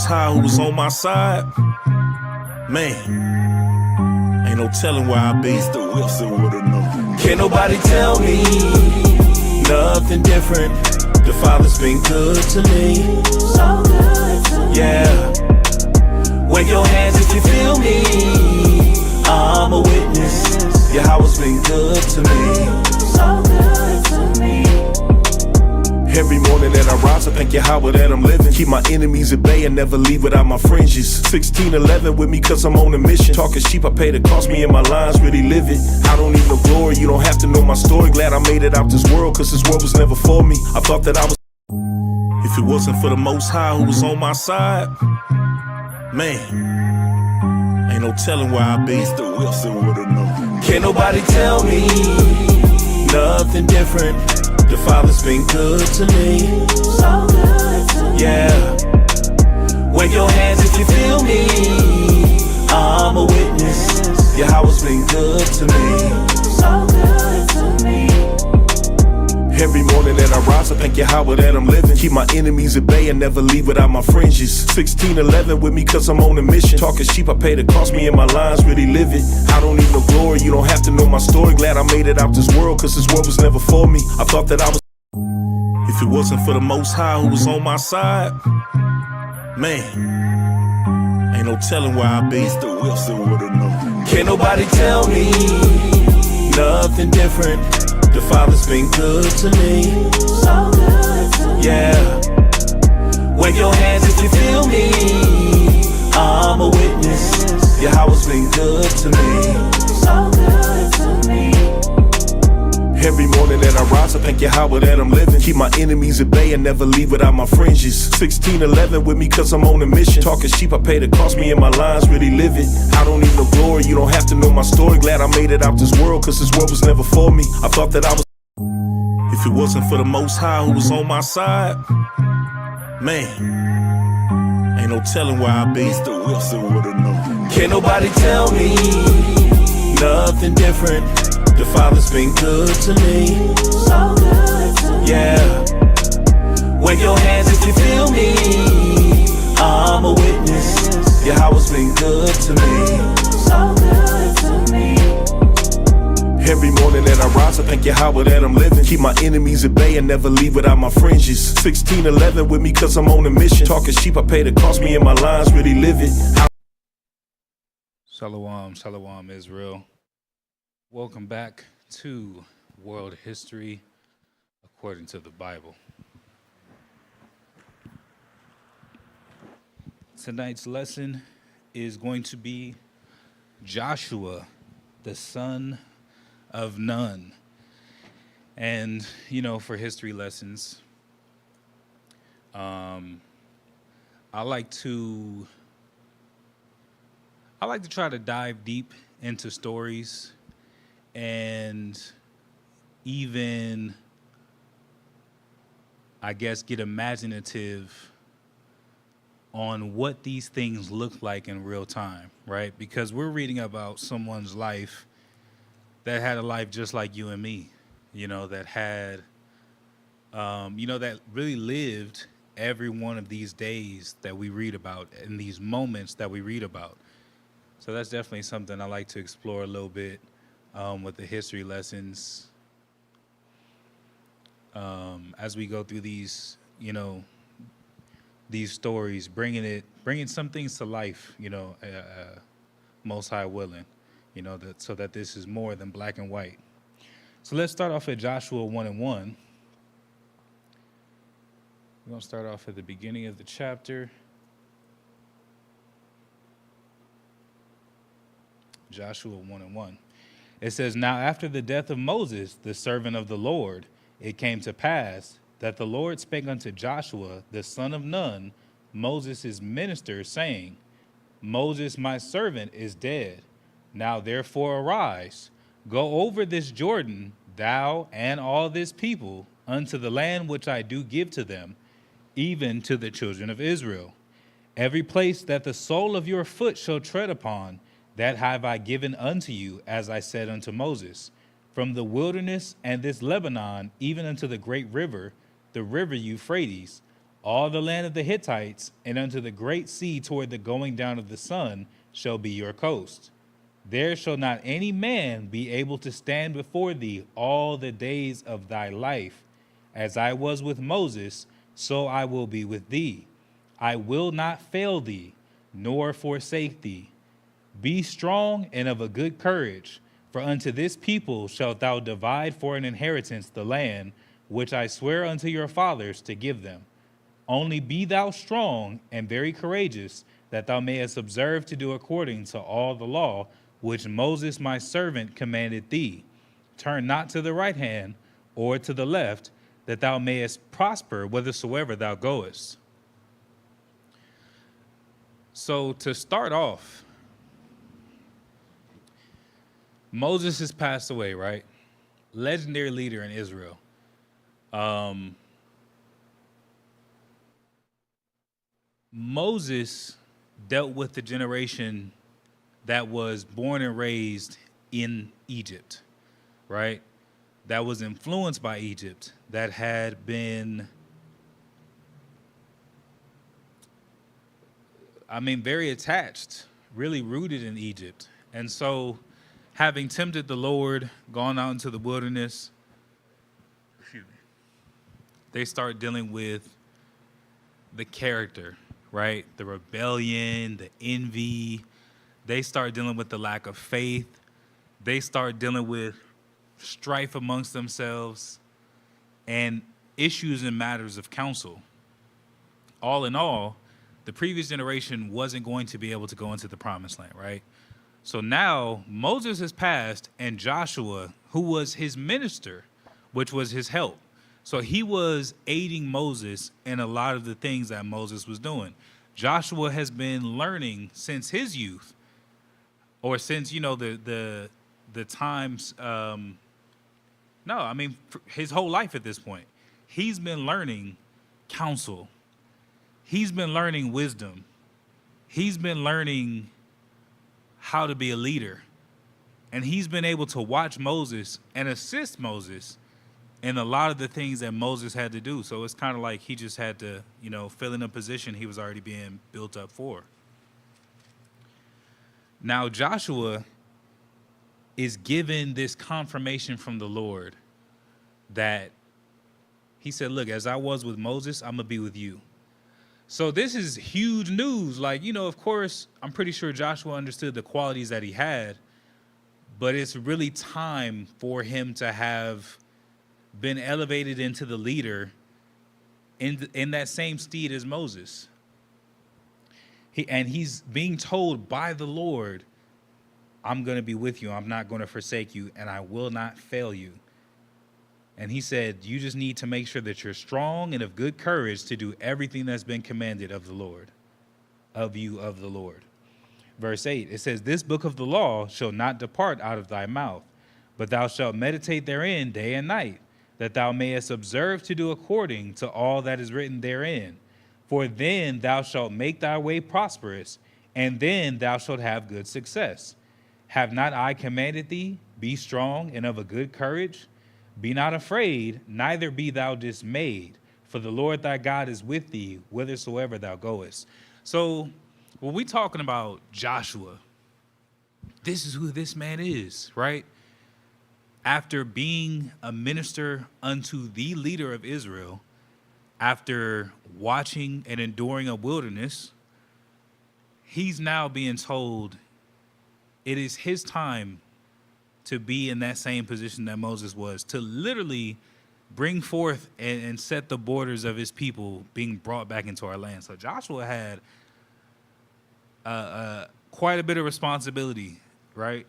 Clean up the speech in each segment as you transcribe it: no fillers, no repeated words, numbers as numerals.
Most High who was on my side, man, ain't no telling where I'll be. It's the Wilson with a number. Can't nobody tell me nothing different. The Father's been good to me. So good to me. Yeah. Wave your hands if you feel me. I'm a witness. Yahweh's been good to me. So good to me. Every morning that I rise, I thank Yahweh that I'm living. Keep my enemies at bay and never leave without my fringes. 1611 with me cause I'm on a mission. Talking sheep, I pay the cost, me and my lines really live it. I don't need no glory, you don't have to know my story. Glad I made it out this world cause this world was never for me. I thought that I was. If it wasn't for the Most High who was on my side, man, ain't no telling where I'll be. It's the Wilson with a number. Can't nobody tell me nothing different. The Father's been good to me. So good to me. Yeah. Wave your hands if you feel me. I'm a witness. Yahweh's been good to me. So good to me. Every morning that I rise, I thank Yahweh that I'm living. Keep my enemies at bay and never leave without my fringes. 1611 with me cause I'm on a mission. Talking sheep, I pay the cost, me and my lines really live it. I don't need no glory, you don't have to know my story. Glad I made it out this world cause this world was never for me. I thought that I was. If it wasn't for the Most High who was on my side, man, ain't no telling where I'll be. It's the Wilson with a number. Can't nobody tell me nothing different. The Father's been good to me. So good to me. Yeah. Wave your hands if you feel me. I'm a witness. Yahweh's been good to me. So good to me. Every morning that I rise, I thank Yahweh that I'm living. Keep my enemies at bay and never leave without my fringes. 1611 with me cause I'm on a mission. Talking sheep, I pay the cost, me and my lines really live it. I don't need no glory, you don't have to know my story. Glad I made it out this world cause this world was never for me. I thought that I was. If it wasn't for the Most High who was on my side, man, ain't no telling where I'll be. It's the Wilson with a number. Can't nobody tell me nothing different. The Father's been good to me. So good to me. Yeah. Wave your hands if you feel me. I'm a witness. Yahweh's been good to me. So good to me. Every morning that I rise, I thank Yahweh that I'm living. Keep my enemies at bay and never leave without my fringes. 1611 with me cause I'm on a mission. Talking sheep, I pay the cost, me and my lines really live it. Shalom, Israel. Welcome back to World History According to the Bible. Tonight's lesson is going to be Joshua, the son of Nun. And, you know, for history lessons, I like to try to dive deep into stories and even, I guess, get imaginative on what these things look like in real time, right? Because we're reading about someone's life that had a life just like you and me, you know, that had, that really lived every one of these days that we read about and these moments that we read about. So that's definitely something I like to explore a little bit with the history lessons as we go through these, these stories, bringing some things to life, Most High willing, so that this is more than black and white. So let's start off at Joshua 1:1. We're going to start off at the beginning of the chapter. Joshua 1:1. It says, "Now after the death of Moses, the servant of the Lord, it came to pass that the Lord spake unto Joshua, the son of Nun, Moses' minister, saying, Moses, my servant, is dead. Now therefore arise, go over this Jordan, thou and all this people, unto the land which I do give to them, even to the children of Israel. Every place that the sole of your foot shall tread upon, that have I given unto you, as I said unto Moses, from the wilderness and this Lebanon, even unto the great river, the river Euphrates, All the land of the Hittites and unto the great sea toward the going down of the sun shall be your coast. There shall not any man be able to stand before thee all the days of thy life. As I was with Moses, so I will be with thee. I will not fail thee, nor forsake thee. Be strong and of a good courage, for unto this people shalt thou divide for an inheritance the land which I swear unto your fathers to give them. Only be thou strong and very courageous, that thou mayest observe to do according to all the law which Moses my servant commanded thee. Turn not to the right hand or to the left, that thou mayest prosper whithersoever thou goest. So to start off, Moses has passed away, right? Legendary leader in Israel. Moses dealt with the generation that was born and raised in Egypt, right? That was influenced by Egypt, that had been, very attached, really rooted in Egypt. And so, having tempted the Lord, gone out into the wilderness, they start dealing with the character, right? The rebellion, the envy. They start dealing with the lack of faith. They start dealing with strife amongst themselves and issues and matters of counsel. All in all, the previous generation wasn't going to be able to go into the promised land, right? So now Moses has passed, and Joshua, who was his minister, which was his help. So he was aiding Moses in a lot of the things that Moses was doing. Joshua has been learning since his youth, or since, the times, his whole life at this point. He's been learning counsel. He's been learning wisdom. He's been learning how to be a leader. And he's been able to watch Moses and assist Moses in a lot of the things that Moses had to do. So it's kind of like he just had to, fill in a position he was already being built up for. Now Joshua is given this confirmation from the Lord that he said, look, as I was with Moses, I'm going to be with you. So this is huge news. Of course, I'm pretty sure Joshua understood the qualities that he had, but it's really time for him to have been elevated into the leader in that same steed as Moses. He's being told by the Lord, I'm going to be with you. I'm not going to forsake you, and I will not fail you. And he said, you just need to make sure that you're strong and of good courage to do everything that's been commanded of the Lord, of you, of the Lord. Verse 8, it says, this book of the law shall not depart out of thy mouth, but thou shalt meditate therein day and night, that thou mayest observe to do according to all that is written therein. For then thou shalt make thy way prosperous, and then thou shalt have good success. Have not I commanded thee? Be strong and of a good courage. Be not afraid, neither be thou dismayed, for the Lord thy God is with thee whithersoever thou goest. So when we talking about Joshua, this is who this man is, right? After being a minister unto the leader of Israel, after watching and enduring a wilderness, he's now being told it is his time to be in that same position that Moses was, to literally bring forth and set the borders of his people being brought back into our land. So Joshua had quite a bit of responsibility, right?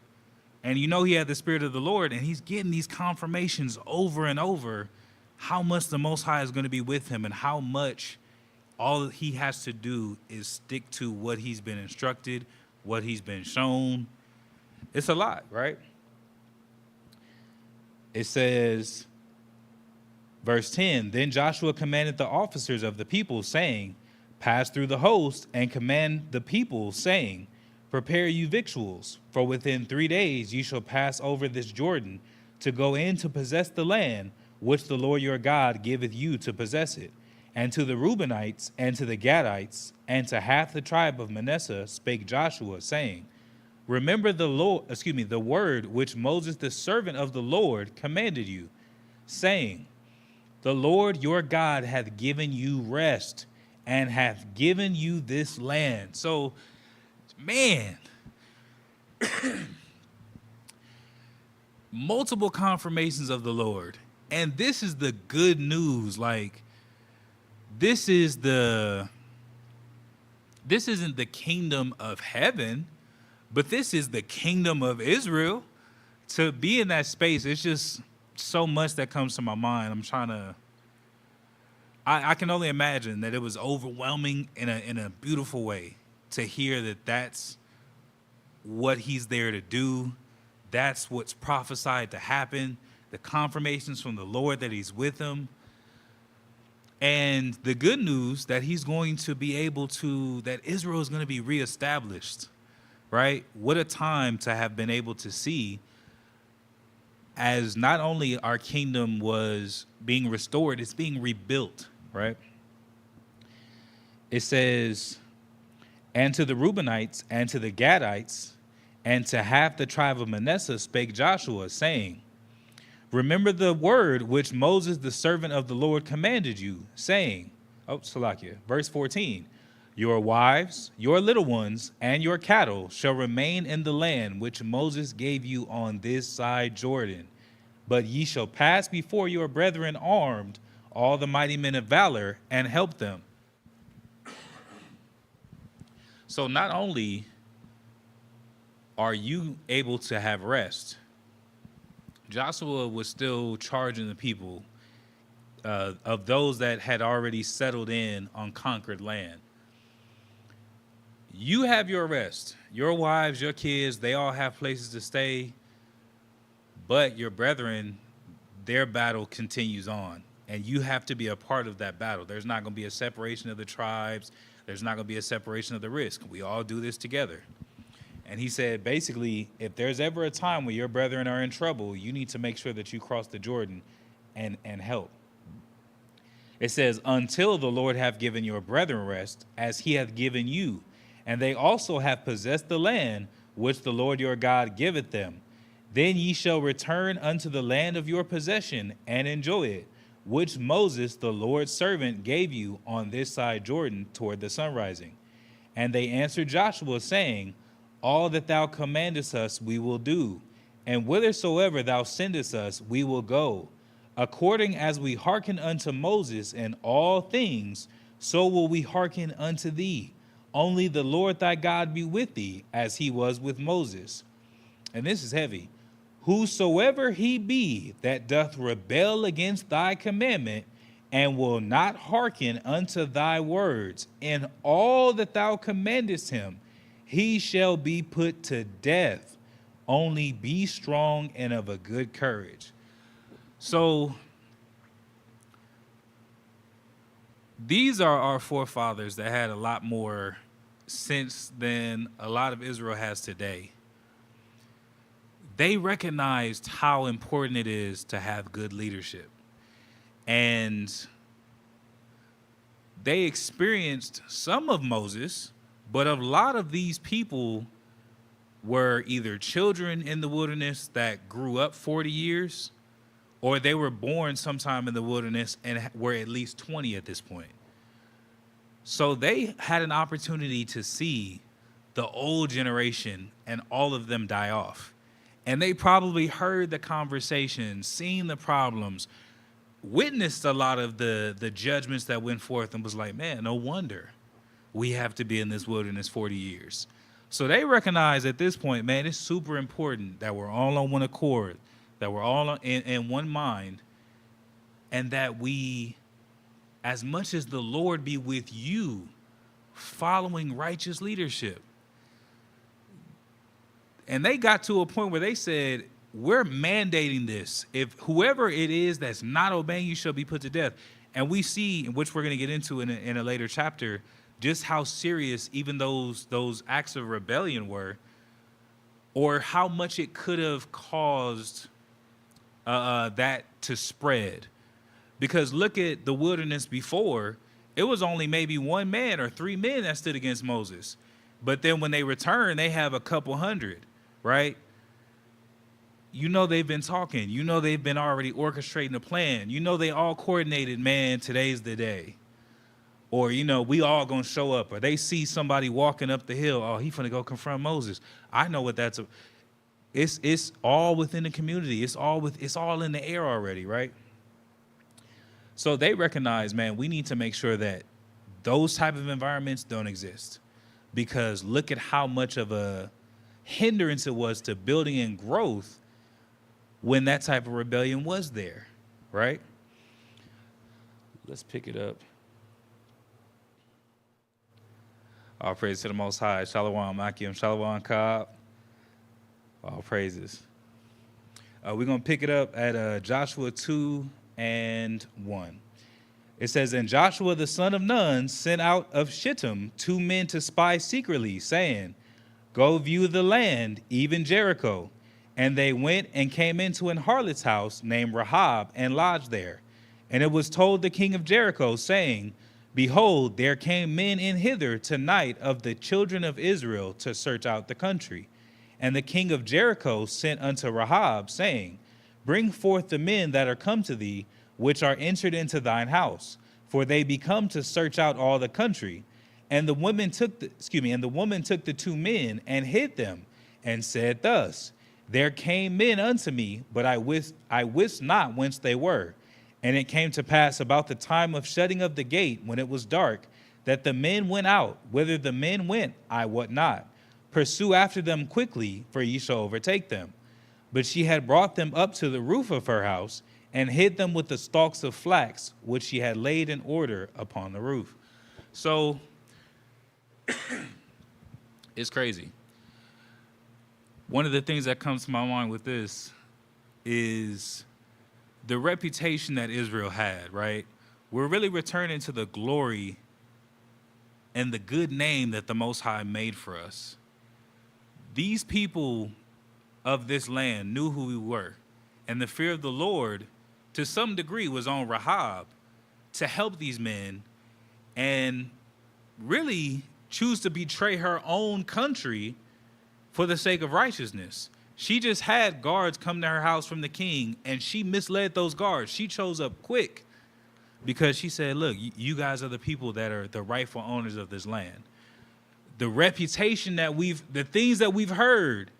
And he had the Spirit of the Lord, and he's getting these confirmations over and over how much the Most High is going to be with him and how much all he has to do is stick to what he's been instructed, what he's been shown. It's a lot, right? It says, verse 10, then Joshua commanded the officers of the people, saying, pass through the host and command the people, saying, prepare you victuals, for within 3 days you shall pass over this Jordan to go in to possess the land which the Lord your God giveth you to possess it. And to the Reubenites and to the Gadites and to half the tribe of Manasseh spake Joshua, saying, remember the word which Moses the servant of the Lord commanded you, saying, the Lord your God hath given you rest and hath given you this land. So, man, multiple confirmations of the Lord. And this is the good news. Like, this isn't the kingdom of heaven, but this is the kingdom of Israel. To be in that space, it's just so much that comes to my mind. I can only imagine that it was overwhelming in a beautiful way to hear that that's what he's there to do. That's what's prophesied to happen. The confirmations from the Lord that he's with them. And the good news that he's going to be able to, that Israel is going to be reestablished, right? What a time to have been able to see, as not only our kingdom was being restored, it's being rebuilt, right? It says, and to the Reubenites and to the Gadites and to half the tribe of Manasseh spake Joshua, saying, remember the word which Moses the servant of the Lord commanded you, saying, Salakia, verse 14, your wives, your little ones, and your cattle shall remain in the land which Moses gave you on this side Jordan. But ye shall pass before your brethren armed, all the mighty men of valor, and help them. So not only are you able to have rest, Joshua was still charging the people of those that had already settled in on conquered land. You have your rest. Your wives, your kids, they all have places to stay. But your brethren, their battle continues on. And you have to be a part of that battle. There's not going to be a separation of the tribes. There's not going to be a separation of the risk. We all do this together. And he said, basically, if there's ever a time where your brethren are in trouble, you need to make sure that you cross the Jordan and help. It says, until the Lord have given your brethren rest, as he hath given you, and they also have possessed the land which the Lord your God giveth them. Then ye shall return unto the land of your possession and enjoy it, which Moses, the Lord's servant, gave you on this side Jordan toward the sunrising. And they answered Joshua, saying, all that thou commandest us we will do, and whithersoever thou sendest us we will go. According as we hearken unto Moses in all things, so will we hearken unto thee. Only the Lord thy God be with thee, as he was with Moses. And this is heavy. Whosoever he be that doth rebel against thy commandment, and will not hearken unto thy words, in all that thou commandest him, he shall be put to death. Only be strong and of a good courage. So these are our forefathers that had a lot more sense than a lot of Israel has today. They recognized how important it is to have good leadership. And they experienced some of Moses, but a lot of these people were either children in the wilderness that grew up 40 years, or they were born sometime in the wilderness and were at least 20 at this point. So they had an opportunity to see the old generation and all of them die off. And they probably heard the conversations, seen the problems, witnessed a lot of the judgments that went forth, and was like, man, no wonder we have to be in this wilderness 40 years. So they recognize at this point, man, it's super important that we're all on one accord, that we're all in one mind, and that we, as much as the Lord be with you, following righteous leadership. And they got to a point where they said, we're mandating this. If whoever it is that's not obeying you shall be put to death. And we see, which we're going to get into in a later chapter, just how serious even those acts of rebellion were, or how much it could have caused that to spread. Because look at the wilderness before. it was only maybe one man or three men that stood against Moses. But then when they return, they have a couple hundred, right? You know they've been talking. You know they've been already orchestrating a plan. You know they all coordinated, man, today's the day. Or, you know, we all gonna show up. Or they see somebody walking up the hill. Oh, he finna go confront Moses. I know what that's. It's all within the community. It's all in the air already, right? So they recognize, man, we need to make sure that those type of environments don't exist. Because look at how much of a hindrance it was to building and growth when that type of rebellion was there, right? Let's pick it up. All praise to the Most High. Shalom, Akim, Shalom, Kab. All praises. We're going to pick it up at Joshua 2 and 1. It says, and Joshua the son of Nun sent out of Shittim 2 men to spy secretly, saying, go view the land, even Jericho. And they went and came into an harlot's house named Rahab and lodged there. And it was told the king of Jericho, saying, behold, there came men in hither tonight of the children of Israel to search out the country. And the king of Jericho sent unto Rahab, saying, bring forth the men that are come to thee, which are entered into thine house, for they be come to search out all the country. And the woman took the 2 men and hid them, and said thus, there came men unto me, but I wist not whence they were. And it came to pass about the time of shutting of the gate, when it was dark, that the men went out. Whither the men went, I wot not. Pursue after them quickly, for ye shall overtake them. But she had brought them up to the roof of her house, and hid them with the stalks of flax, which she had laid in order upon the roof. So, it's crazy. One of the things that comes to my mind with this is the reputation that Israel had, right? We're really returning to the glory and the good name that the Most High made for us. These people of this land knew who we were, and the fear of the Lord, to some degree, was on Rahab to help these men and really choose to betray her own country for the sake of righteousness. She just had guards come to her house from the king, and she misled those guards. She chose up quick because she said, look, you guys are the people that are the rightful owners of this land. The reputation that the things that we've heard,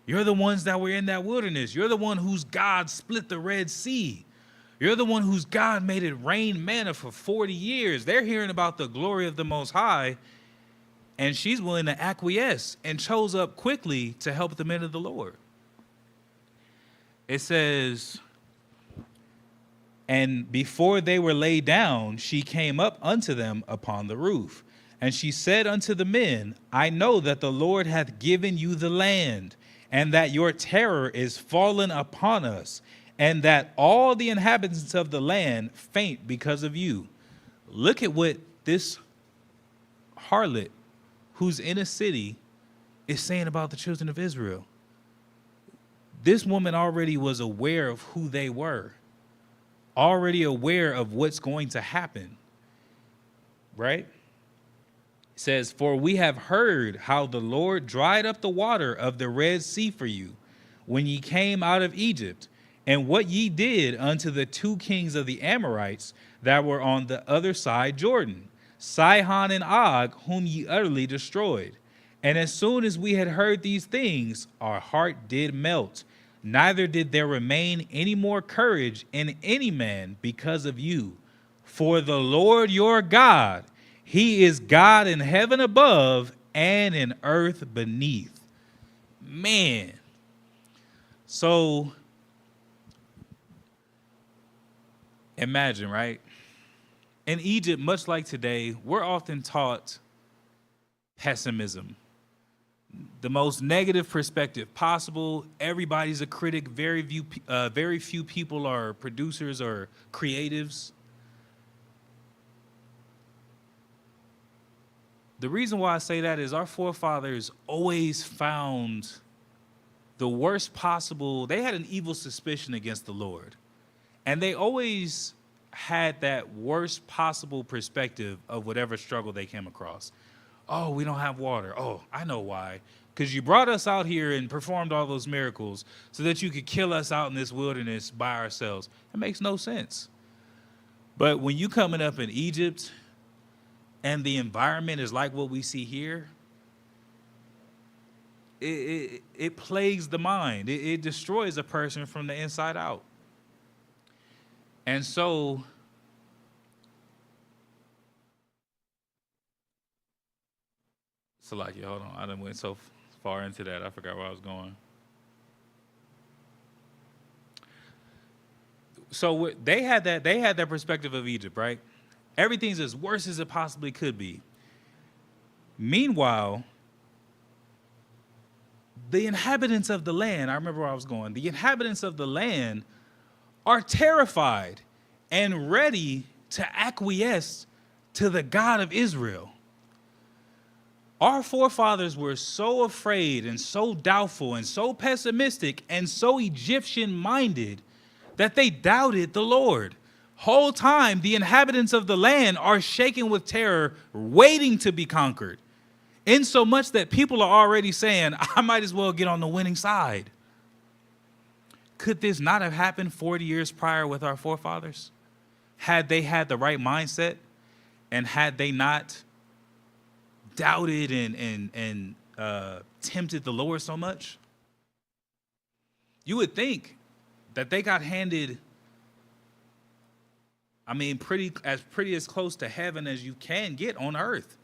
you're the ones that were in that wilderness. You're the one whose God split the Red Sea. You're the one whose God made it rain manna for 40 years. They're hearing about the glory of the Most High, and she's willing to acquiesce and chose up quickly to help the men of the Lord. It says, and before they were laid down, she came up unto them upon the roof. And she said unto the men, I know that the Lord hath given you the land, and that your terror is fallen upon us, and that all the inhabitants of the land faint because of you. Look at what this harlot who's in a city is saying about the children of Israel. This woman already was aware of who they were, already aware of what's going to happen, right? It says, for we have heard how the Lord dried up the water of the Red Sea for you when ye came out of Egypt, and what ye did unto the 2 kings of the Amorites that were on the other side Jordan, Sihon and Og, whom ye utterly destroyed. And as soon as we had heard these things, our heart did melt, neither did there remain any more courage in any man because of you. For the Lord your God, he is God in heaven above and in earth beneath. Man. So imagine, right? In Egypt, much like today, we're often taught pessimism, the most negative perspective possible. Everybody's a critic. Very few people are producers or creatives. The reason why I say that is our forefathers always found the worst possible. They had an evil suspicion against the Lord, and they always had that worst possible perspective of whatever struggle they came across. Oh, we don't have water. Oh, I know why. Because you brought us out here and performed all those miracles so that you could kill us out in this wilderness by ourselves. It makes no sense. But when you coming up in Egypt and the environment is like what we see here, it plagues the mind. It destroys a person from the inside out. And so Salakia, hold on. I done went so far into that. I forgot where I was going. So they had that perspective of Egypt, right? Everything's as worse as it possibly could be. Meanwhile, the inhabitants of the land, I remember where I was going, the inhabitants of the land are terrified and ready to acquiesce to the God of Israel. Our forefathers were so afraid and so doubtful and so pessimistic and so Egyptian-minded that they doubted the Lord. Whole time, the inhabitants of the land are shaken with terror, waiting to be conquered. Insomuch that people are already saying, I might as well get on the winning side. Could this not have happened 40 years prior with our forefathers? Had they had the right mindset and had they not doubted and tempted the Lord so much? You would think that they got handed, pretty as close to heaven as you can get on earth.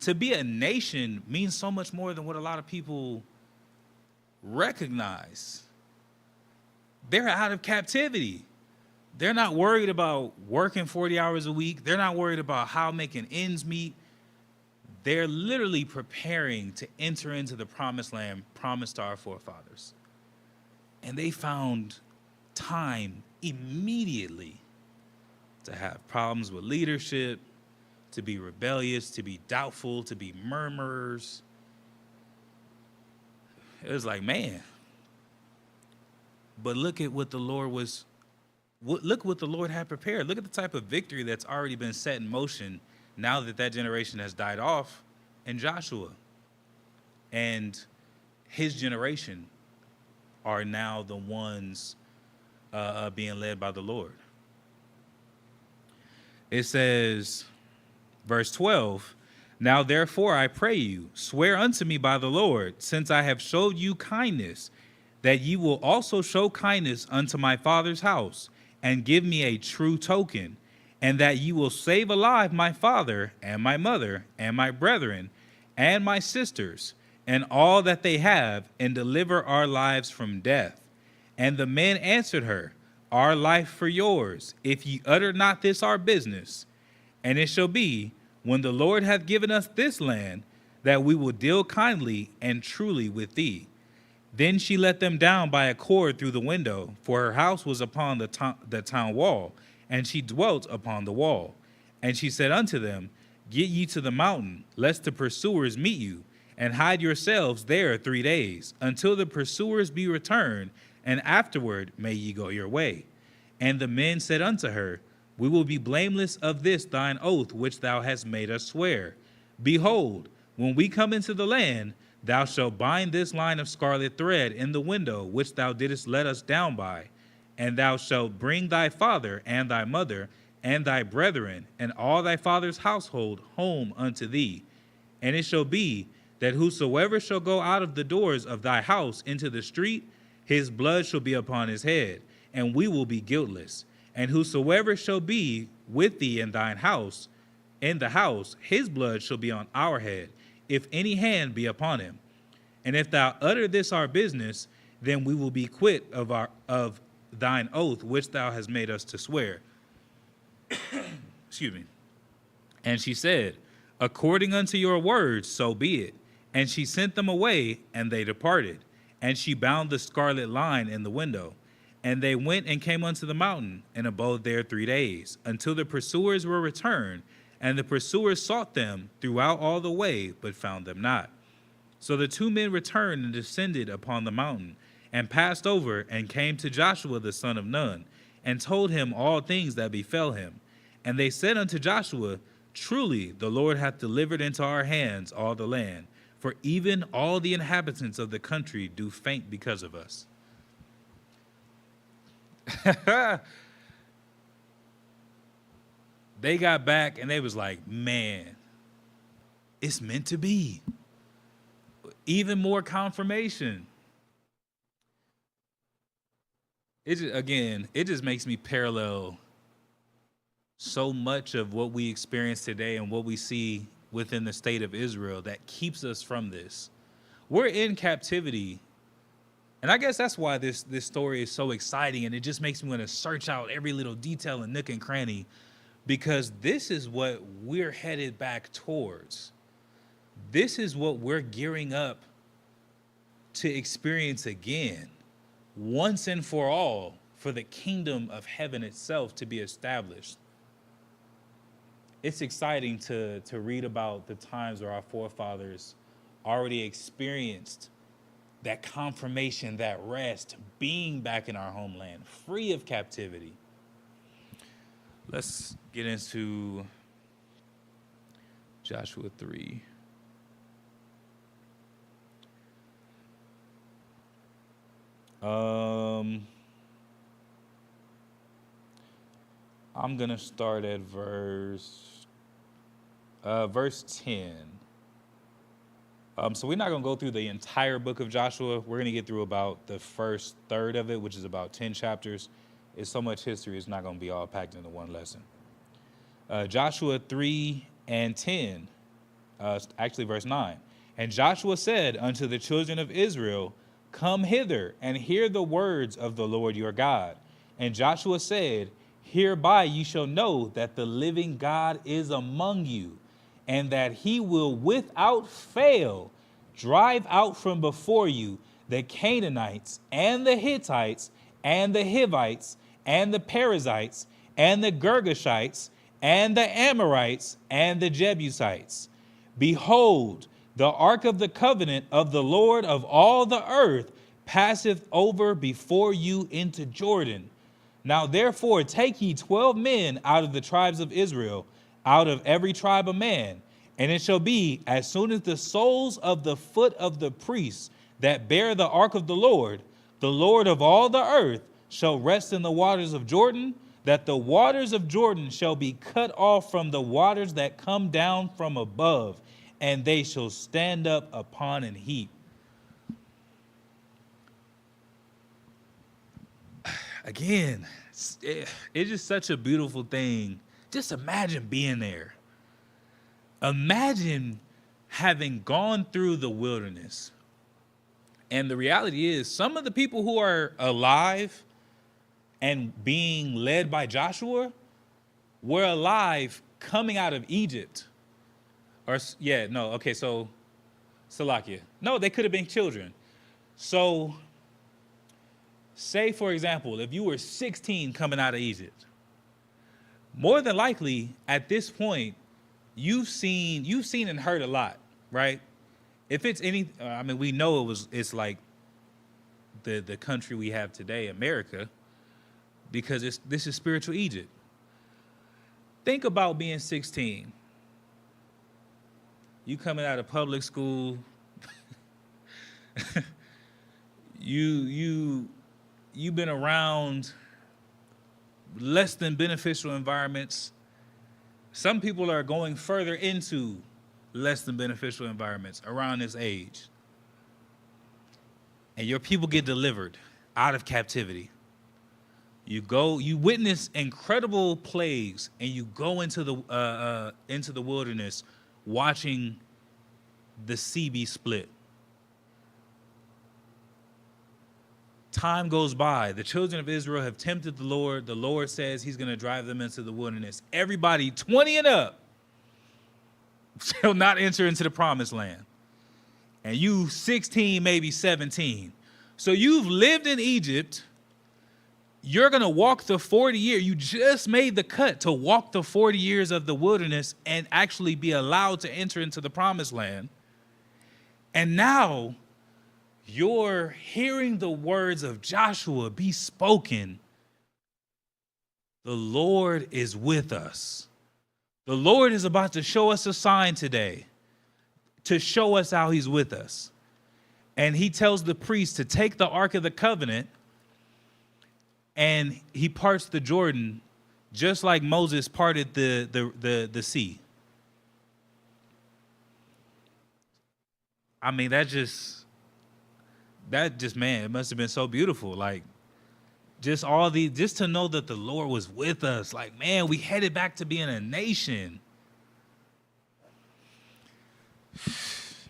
To be a nation means so much more than what a lot of people recognize. They're out of captivity. They're not worried about working 40 hours a week. They're not worried about how making ends meet. They're literally preparing to enter into the promised land promised to our forefathers. And they found time immediately to have problems with leadership, to be rebellious, to be doubtful, to be murmurers. It was like, man. But look at what the Lord look what the Lord had prepared. Look at the type of victory that's already been set in motion now that that generation has died off in Joshua. And his generation are now the ones being led by the Lord. It says, verse 12, now therefore I pray you, swear unto me by the Lord, since I have showed you kindness, that ye will also show kindness unto my father's house, and give me a true token, and that ye will save alive my father and my mother and my brethren and my sisters, and all that they have, and deliver our lives from death. And the men answered her, our life for yours, if ye utter not this our business. And it shall be, when the Lord hath given us this land, that we will deal kindly and truly with thee. Then she let them down by a cord through the window, for her house was upon the town wall, and she dwelt upon the wall. And she said unto them, get ye to the mountain, lest the pursuers meet you, and hide yourselves there 3 days, until the pursuers be returned, and afterward may ye go your way. And the men said unto her, we will be blameless of this thine oath which thou hast made us swear. Behold, when we come into the land, thou shalt bind this line of scarlet thread in the window which thou didst let us down by, and thou shalt bring thy father and thy mother and thy brethren and all thy father's household home unto thee. And it shall be that whosoever shall go out of the doors of thy house into the street, his blood shall be upon his head, and we will be guiltless. And whosoever shall be with thee in thine house, in the house, his blood shall be on our head, if any hand be upon him. And if thou utter this our business, then we will be quit of thine oath which thou hast made us to swear. Excuse me. And she said, according unto your words, so be it. And she sent them away, and they departed. And she bound the scarlet line in the window. And they went and came unto the mountain, and abode there 3 days, until the pursuers were returned. And the pursuers sought them throughout all the way, but found them not. So the 2 men returned and descended upon the mountain, and passed over, and came to Joshua the son of Nun. and told him all things that befell him. And they said unto Joshua, truly the Lord hath delivered into our hands all the land, for even all the inhabitants of the country do faint because of us. They got back and they was like, man, it's meant to be. Even more confirmation. It just makes me parallel so much of what we experience today and what we see within the state of Israel that keeps us from this. We're in captivity. And I guess that's why this story is so exciting, and it just makes me want to search out every little detail and nook and cranny, because this is what we're headed back towards. This is what we're gearing up to experience again, once and for all, for the kingdom of heaven itself to be established. It's exciting to read about the times where our forefathers already experienced that confirmation, that rest, being back in our homeland, free of captivity. Let's get into Joshua 3. I'm gonna start at verse 10. So we're not gonna go through the entire book of Joshua. We're gonna get through about the first third of it, which is about 10 chapters. It's so much history, it's not gonna be all packed into one lesson. Joshua 3 and 10, actually verse 9. And Joshua said unto the children of Israel, come hither and hear the words of the Lord your God. And Joshua said, hereby ye shall know that the living God is among you, and that he will without fail drive out from before you the Canaanites and the Hittites and the Hivites and the Perizzites and the Girgashites and the Amorites and the Jebusites. Behold, the ark of the covenant of the Lord of all the earth passeth over before you into Jordan. Now therefore take ye 12 men out of the tribes of Israel, out of every tribe a man. And it shall be, as soon as the soles of the foot of the priests that bear the ark of the Lord of all the earth, shall rest in the waters of Jordan, that the waters of Jordan shall be cut off from the waters that come down from above, and they shall stand up upon an heap. Again, it's just such a beautiful thing. Just imagine being there. Imagine having gone through the wilderness. And the reality is, some of the people who are alive and being led by Joshua were alive coming out of Egypt. So Salakia. No, they could have been children. So say, for example, if you were 16 coming out of Egypt, more than likely at this point, you've seen and heard a lot, right? If it's we know it's like the country we have today, America, because this is spiritual Egypt. Think about being 16. You coming out of public school. You've been around less than beneficial environments. Some people are going further into less than beneficial environments around this age. And your people get delivered out of captivity. You witness incredible plagues, and you go into the wilderness watching the sea be split. Time goes by. The children of Israel have tempted the Lord. The Lord says he's going to drive them into the wilderness. Everybody 20 and up shall not enter into the promised land. And you 16, maybe 17. So you've lived in Egypt. You're going to walk the 40 years. You just made the cut to walk the 40 years of the wilderness and actually be allowed to enter into the promised land. And now you're hearing the words of Joshua be spoken The Lord is with us. The Lord is about to show us a sign today to show us how he's with us. And he tells the priest to take the Ark of the Covenant, and he parts the Jordan just like Moses parted the sea. I mean, that just, man, it must have been so beautiful. Like, just to know that the Lord was with us. Like, man, we headed back to being a nation.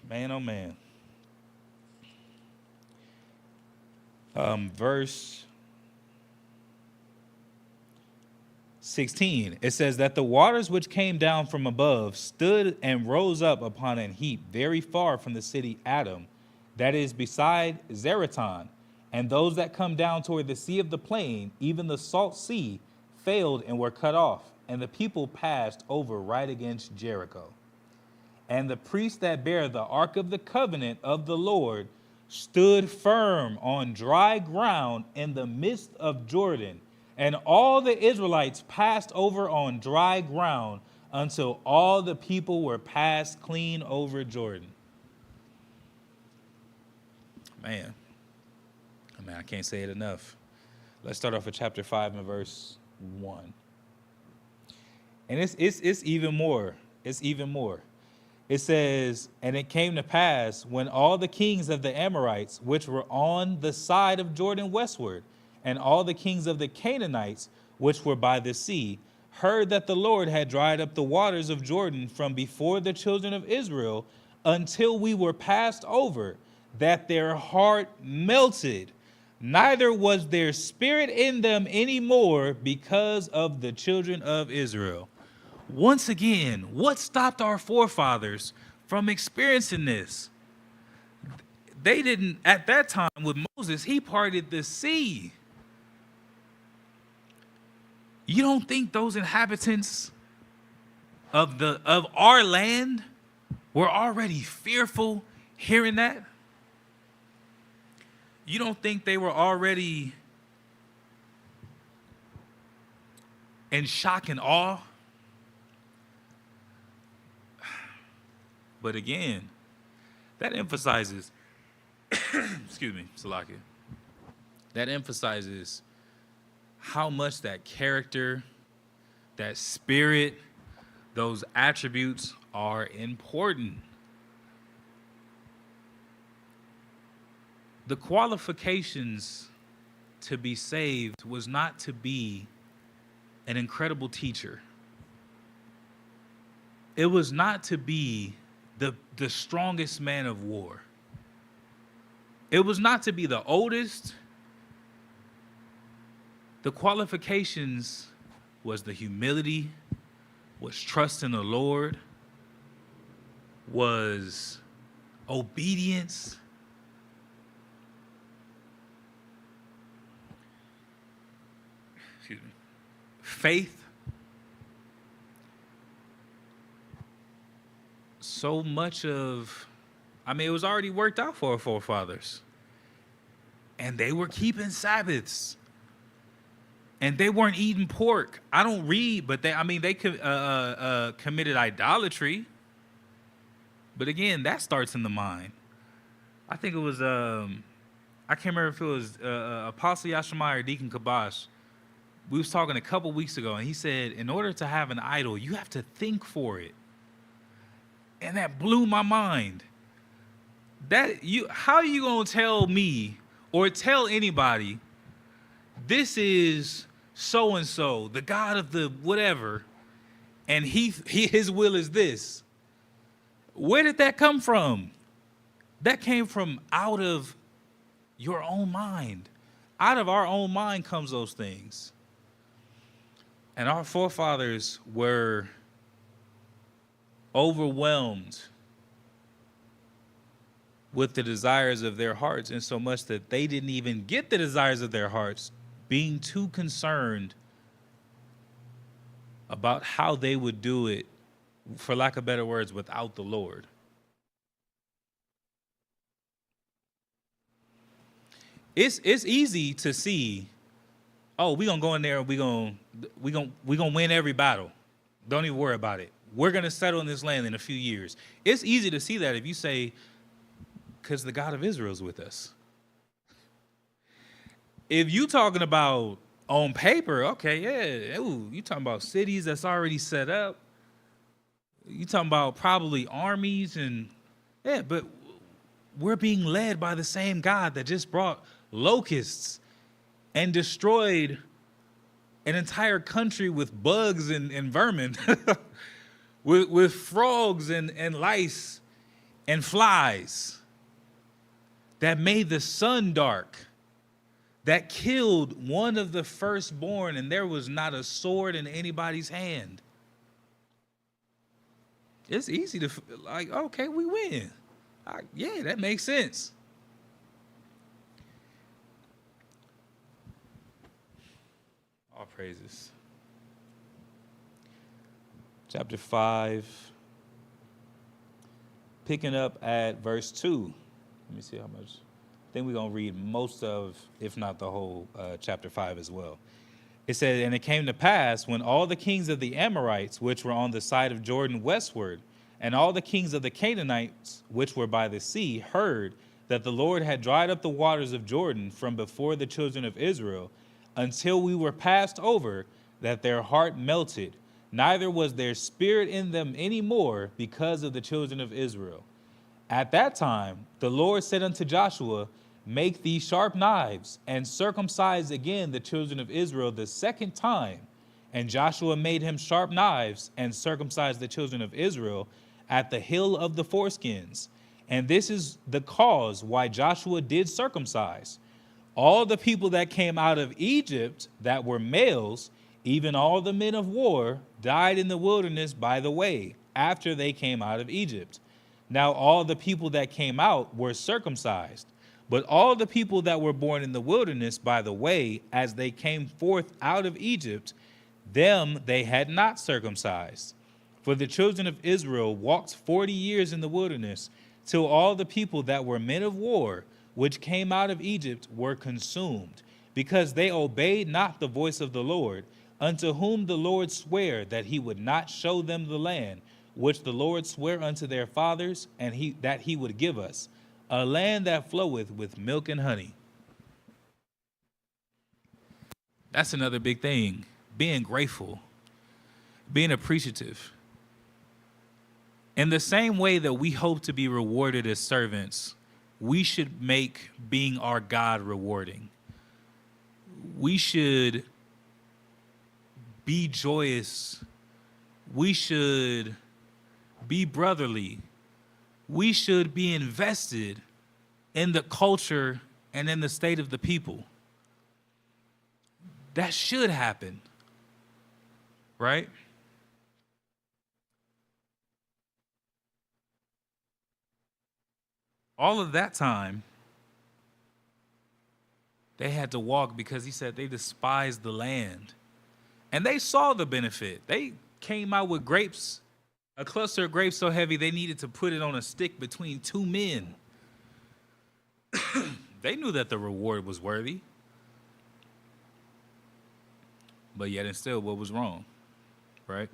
Man, oh man. Verse 16, it says that the waters which came down from above stood and rose up upon an heap very far from the city Adam, that is beside Zeraton. And those that come down toward the sea of the plain, even the salt sea, failed and were cut off. And the people passed over right against Jericho. And the priest that bare the ark of the covenant of the Lord stood firm on dry ground in the midst of Jordan. And all the Israelites passed over on dry ground until all the people were passed clean over Jordan. Man, I can't say it enough. Let's start off with chapter 5 and verse 1. And it's even more. It's even more. It says, and it came to pass when all the kings of the Amorites, which were on the side of Jordan westward, and all the kings of the Canaanites, which were by the sea, heard that the Lord had dried up the waters of Jordan from before the children of Israel until we were passed over, that their heart melted, neither was their spirit in them any more because of the children of Israel. Once again, what stopped our forefathers from experiencing this? They didn't, at that time with Moses, he parted the sea. You don't think those inhabitants of our land were already fearful hearing that? You don't think they were already in shock and awe? But again, that emphasizes, excuse me, Salakia, that emphasizes how much that character, that spirit, those attributes are important. The qualifications to be saved was not to be an incredible teacher. It was not to be the strongest man of war. It was not to be the oldest. The qualifications was the humility, was trust in the Lord, was obedience. Excuse me. Faith. So much of, it was already worked out for our forefathers. And they were keeping Sabbaths. And they weren't eating pork. I don't read, but they committed idolatry. But again, that starts in the mind. I think it was, I can't remember if it was Apostle Yashimai or Deacon Kabash. We was talking a couple weeks ago, and he said, in order to have an idol, you have to think for it. And that blew my mind. How are you gonna tell me or tell anybody this is so and so, the God of the whatever, and his will is this? Where did that come from? That came from out of your own mind. Out of our own mind comes those things. And our forefathers were overwhelmed with the desires of their hearts, in so much that they didn't even get the desires of their hearts, being too concerned about how they would do it, for lack of better words, without the Lord. It's easy to see oh, we gonna go in there and we gonna win every battle. Don't even worry about it. We're gonna settle in this land in a few years. It's easy to see that if you say, because the God of Israel is with us. If you talking about on paper, okay, yeah, ooh, you talking about cities that's already set up. You talking about probably armies and yeah, but we're being led by the same God that just brought locusts and destroyed an entire country with bugs and vermin, with frogs and lice and flies, that made the sun dark, that killed one of the firstborn, and there was not a sword in anybody's hand. It's easy to, like, okay, we win. Yeah, that makes sense. All praises. Chapter 5, picking up at verse 2. Let me see how much. I think we're going to read most of, if not the whole, chapter 5 as well. It said, and it came to pass when all the kings of the Amorites, which were on the side of Jordan westward, and all the kings of the Canaanites, which were by the sea, heard that the Lord had dried up the waters of Jordan from before the children of Israel, until we were passed over, that their heart melted, neither was there spirit in them any more because of the children of Israel. At that time, the Lord said unto Joshua, make thee sharp knives, and circumcise again the children of Israel the second time. And Joshua made him sharp knives, and circumcised the children of Israel at the hill of the foreskins. And this is the cause why Joshua did circumcise. All the people that came out of Egypt that were males, even all the men of war, died in the wilderness by the way, after they came out of Egypt. Now all the people that came out were circumcised, but all the people that were born in the wilderness by the way, as they came forth out of Egypt, them they had not circumcised. For the children of Israel walked 40 years in the wilderness, till all the people that were men of war, which came out of Egypt, were consumed, because they obeyed not the voice of the Lord, unto whom the Lord sware that he would not show them the land, which the Lord sware unto their fathers, and that he would give us, a land that floweth with milk and honey. That's another big thing, being grateful, being appreciative. In the same way that we hope to be rewarded as servants, we should make being our God rewarding. We should be joyous. We should be brotherly. We should be invested in the culture and in the state of the people. That should happen, right? All of that time, they had to walk because he said they despised the land. And they saw the benefit. They came out with grapes, a cluster of grapes so heavy they needed to put it on a stick between two men. They knew that the reward was worthy. But yet and still, what was wrong, right?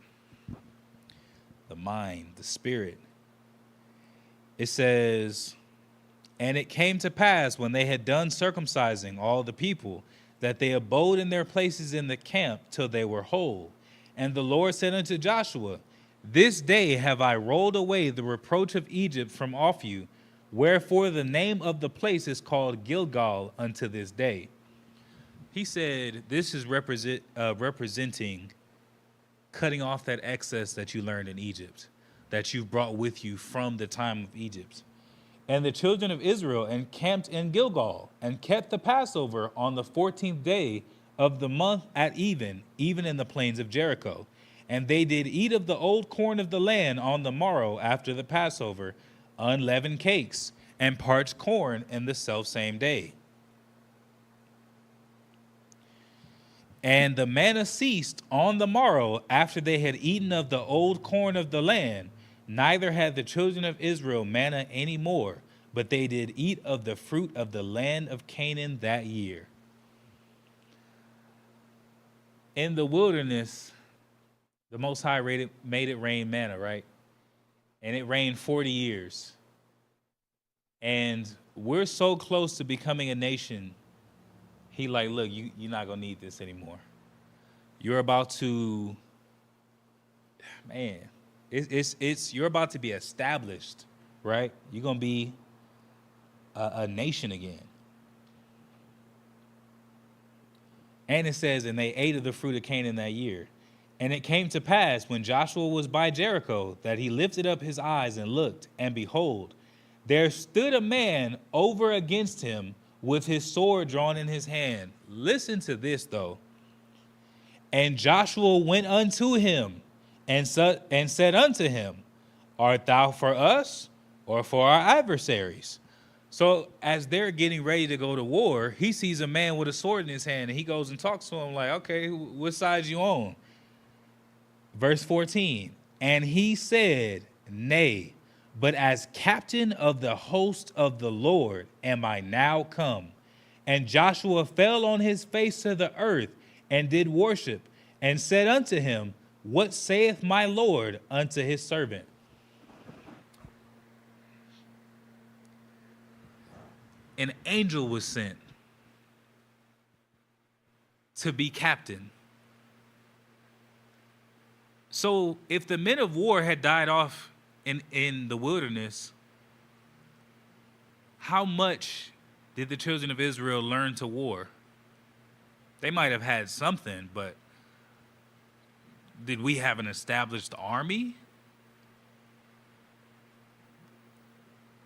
The mind, the spirit. It says, and it came to pass when they had done circumcising all the people, that they abode in their places in the camp till they were whole. And the Lord said unto Joshua, this day have I rolled away the reproach of Egypt from off you, wherefore the name of the place is called Gilgal unto this day. He said this is representing cutting off that excess that you learned in Egypt, that you brought with you from the time of Egypt. And the children of Israel encamped in Gilgal, and kept the Passover on the 14th day of the month at even in the plains of Jericho. And they did eat of the old corn of the land on the morrow after the Passover, unleavened cakes, and parched corn in the selfsame day. And the manna ceased on the morrow after they had eaten of the old corn of the land, neither had the children of Israel manna any more, but they did eat of the fruit of the land of Canaan that year. In the wilderness, the Most High made it rain manna, right? And it rained 40 years. And we're so close to becoming a nation. He like, look, you're not going to need this anymore. You're about to, man, you're about to be established, right? You're going to be a nation again. And it says, and they ate of the fruit of Canaan that year. And it came to pass when Joshua was by Jericho that he lifted up his eyes and looked, and behold, there stood a man over against him with his sword drawn in his hand. Listen to this, though. And Joshua went unto him and said unto him, art thou for us or for our adversaries? So as they're getting ready to go to war, he sees a man with a sword in his hand, and he goes and talks to him like, okay, what side you on? Verse 14, and he said, nay, but as captain of the host of the Lord am I now come. And Joshua fell on his face to the earth and did worship, and said unto him, what saith my Lord unto his servant? An angel was sent to be captain. So if the men of war had died off in the wilderness, how much did the children of Israel learn to war? They might have had something, but did we have an established army?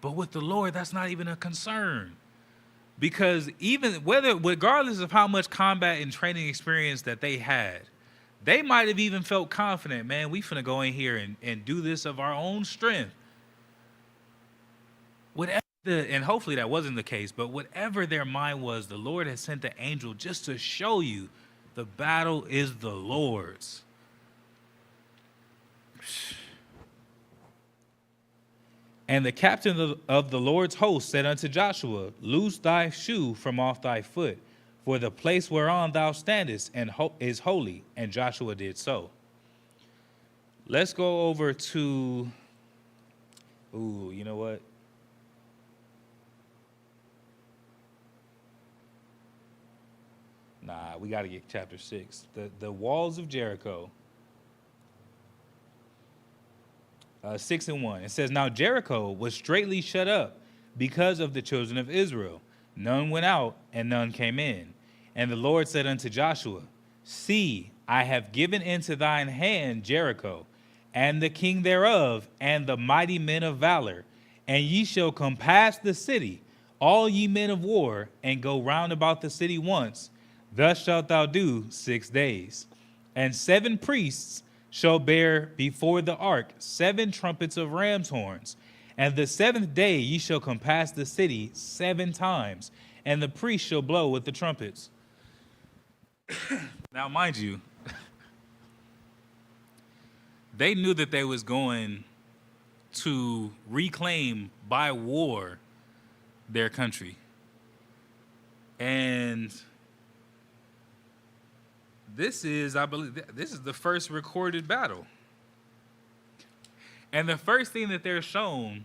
But with the Lord, that's not even a concern. Because regardless of how much combat and training experience that they had, they might have even felt confident, man, we finna go in here and do this of our own strength. And hopefully that wasn't the case, but whatever their mind was, the Lord has sent the angel just to show you the battle is the Lord's. And the captain of the Lord's host said unto Joshua, loose thy shoe from off thy foot, for the place whereon thou standest is holy. And Joshua did so. Let's go over to, you know what? Nah, we got to get chapter 6. The walls of Jericho. 6:1. It says, now Jericho was straitly shut up because of the children of Israel. None went out and none came in. And the Lord said unto Joshua, see, I have given into thine hand Jericho, and the king thereof, and the mighty men of valor. And ye shall compass the city, all ye men of war, and go round about the city once. Thus shalt thou do 6 days. And 7 priests shall bear before the ark 7 trumpets of ram's horns. And the 7th day ye shall compass the city 7 times, and the priest shall blow with the trumpets. Now, mind you, they knew that they was going to reclaim by war their country. And this is, I believe, this is the first recorded battle. And the first thing that they're shown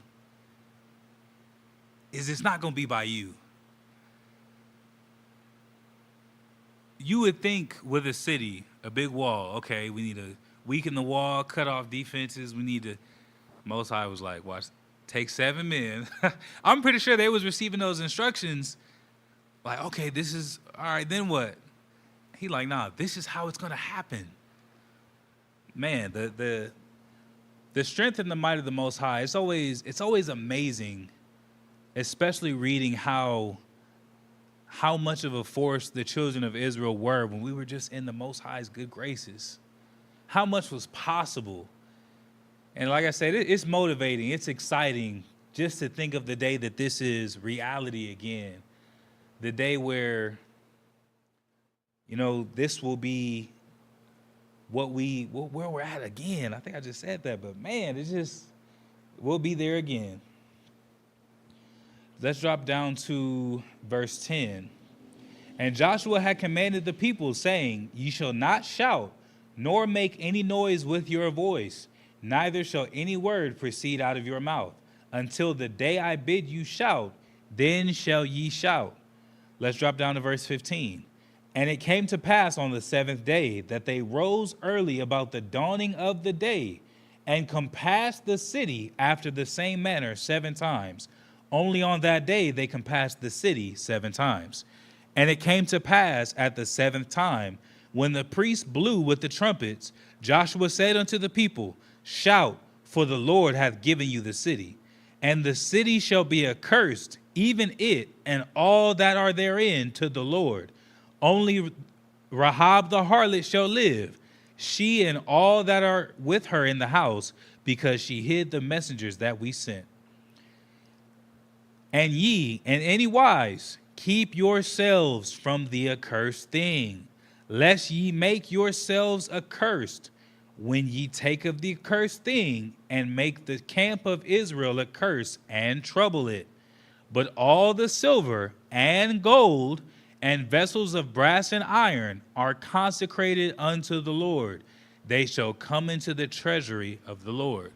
is it's not going to be by you. You would think with a city, a big wall, okay, we need to weaken the wall, cut off defenses, we need to, Most High was like, watch, take 7 men. I'm pretty sure they was receiving those instructions, like, okay, this is, all right, then what? He like, nah, this is how it's going to happen. Man, the strength and the might of the Most High, it's always amazing, especially reading how much of a force the children of Israel were when we were just in the Most High's good graces. How much was possible. And like I said, it's motivating, it's exciting just to think of the day that this is reality again. The day where, you know, this will be where we're at again. I think I just said that, but man, we'll be there again. Let's drop down to verse 10. And Joshua had commanded the people, saying, Ye shall not shout, nor make any noise with your voice, neither shall any word proceed out of your mouth, until the day I bid you shout, then shall ye shout. Let's drop down to verse 15. And it came to pass on the 7th day that they rose early about the dawning of the day, and compassed the city after the same manner 7 times. Only on that day they compassed the city 7 times. And it came to pass at the 7th time, when the priests blew with the trumpets, Joshua said unto the people, Shout, for the Lord hath given you the city. And the city shall be accursed, even it and all that are therein, to the Lord. Only Rahab the harlot shall live, she and all that are with her in the house, because she hid the messengers that we sent. And ye, in any wise, keep yourselves from the accursed thing, lest ye make yourselves accursed, when ye take of the accursed thing, and make the camp of Israel accursed, and trouble it. But all the silver and gold, and vessels of brass and iron, are consecrated unto the Lord. They shall come into the treasury of the Lord.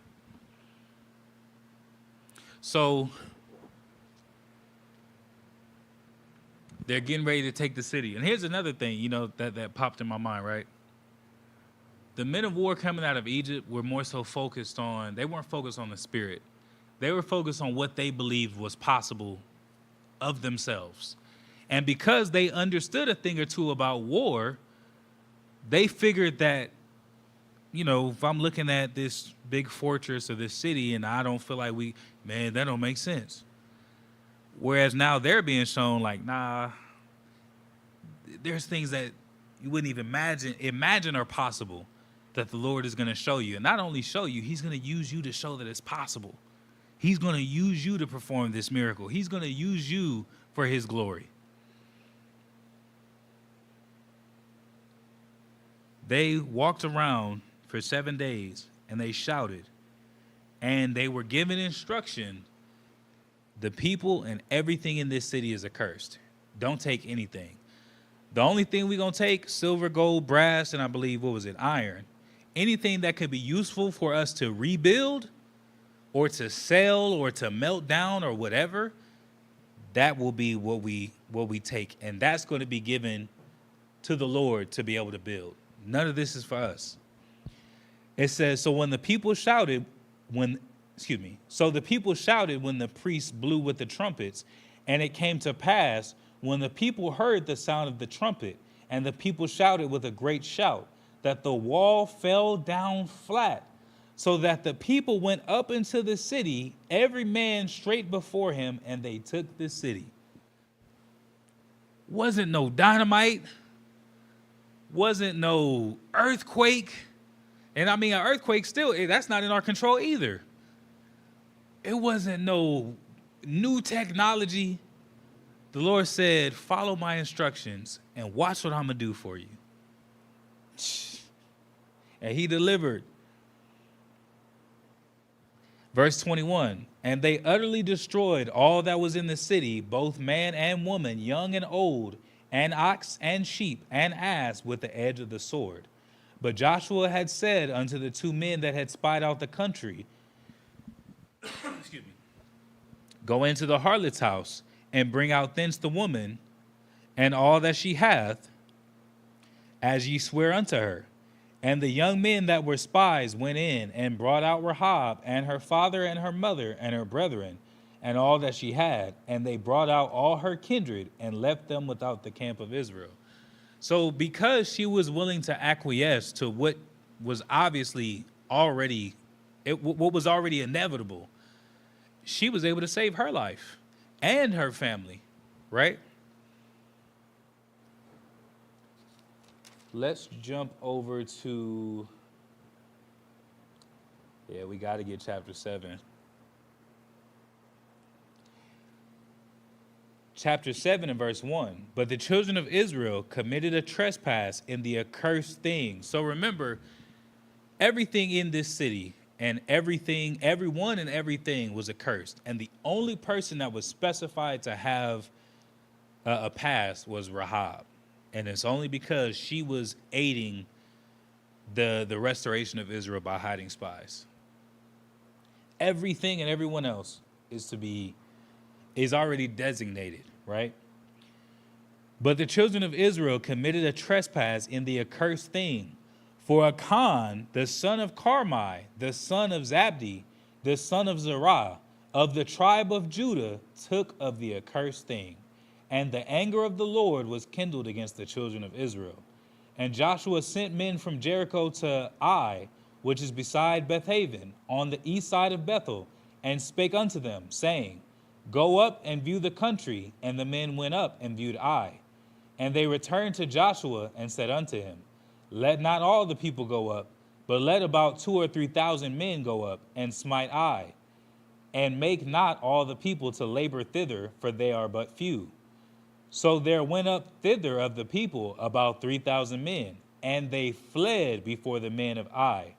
So they're getting ready to take the city. And here's another thing, that popped in my mind, right? The men of war coming out of Egypt were more so focused on, they weren't focused on the spirit. They were focused on what they believed was possible of themselves. And because they understood a thing or two about war, they figured that, if I'm looking at this big fortress or this city and I don't feel like that don't make sense. Whereas now they're being shown like, nah, there's things that you wouldn't even imagine are possible that the Lord is going to show you. And not only show you, he's going to use you to show that it's possible. He's going to use you to perform this miracle. He's going to use you for his glory. They walked around for 7 days and they shouted, and they were given instruction. The people and everything in this city is accursed. Don't take anything. The only thing we're going to take, silver, gold, brass, and I believe, iron. Anything that could be useful for us to rebuild or to sell or to melt down or whatever, that will be what we take. And that's going to be given to the Lord to be able to build. None of this is for us. It says, so the people shouted when the priests blew with the trumpets, and it came to pass when the people heard the sound of the trumpet, and the people shouted with a great shout, that the wall fell down flat, so that the people went up into the city, every man straight before him, and they took the city. Wasn't no dynamite, wasn't no earthquake. And I mean, an earthquake still, that's not in our control either. It wasn't no new technology. The Lord said, follow my instructions and watch what I'm going to do for you. And he delivered. Verse 21, and they utterly destroyed all that was in the city, both man and woman, young and old, and ox and sheep and ass with the edge of the sword. But Joshua had said unto the 2 men that had spied out the country, go into the harlot's house and bring out thence the woman and all that she hath, as ye swear unto her. And the young men that were spies went in and brought out Rahab and her father and her mother and her brethren and all that she had. And they brought out all her kindred and left them without the camp of Israel. So because she was willing to acquiesce to what was obviously already, what was already inevitable, she was able to save her life and her family, right? Let's jump over to, we got to get chapter 7. Chapter 7 and verse 1. But the children of Israel committed a trespass in the accursed thing. So remember, everything in this city and everyone and everything was accursed. And the only person that was specified to have a past was Rahab, and it's only because she was aiding the restoration of Israel by hiding spies. Everything and everyone else is already designated, right? But the children of Israel committed a trespass in the accursed thing. For Achan, the son of Carmi, the son of Zabdi, the son of Zerah, of the tribe of Judah, took of the accursed thing. And the anger of the Lord was kindled against the children of Israel. And Joshua sent men from Jericho to Ai, which is beside Bethaven, on the east side of Bethel, and spake unto them, saying, Go up and view the country. And the men went up and viewed Ai. And they returned to Joshua and said unto him, Let not all the people go up, but let about 2,000 or 3,000 men go up and smite Ai. And make not all the people to labor thither, for they are but few. So there went up thither of the people about 3,000 men, and they fled before the men of Ai.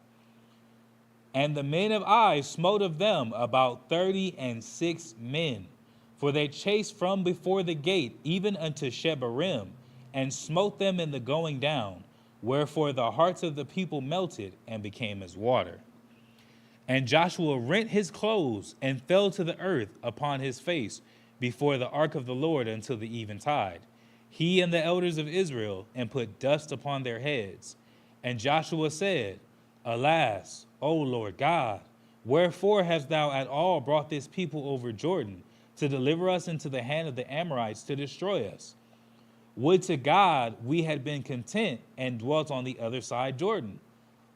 And the men of Ai smote of them about 36 men, for they chased from before the gate even unto Shebarim, and smote them in the going down, wherefore the hearts of the people melted and became as water. And Joshua rent his clothes and fell to the earth upon his face before the ark of the Lord until the eventide, he and the elders of Israel, and put dust upon their heads. And Joshua said, Alas, O Lord God, wherefore hast thou at all brought this people over Jordan, to deliver us into the hand of the Amorites to destroy us? Would to God we had been content and dwelt on the other side Jordan.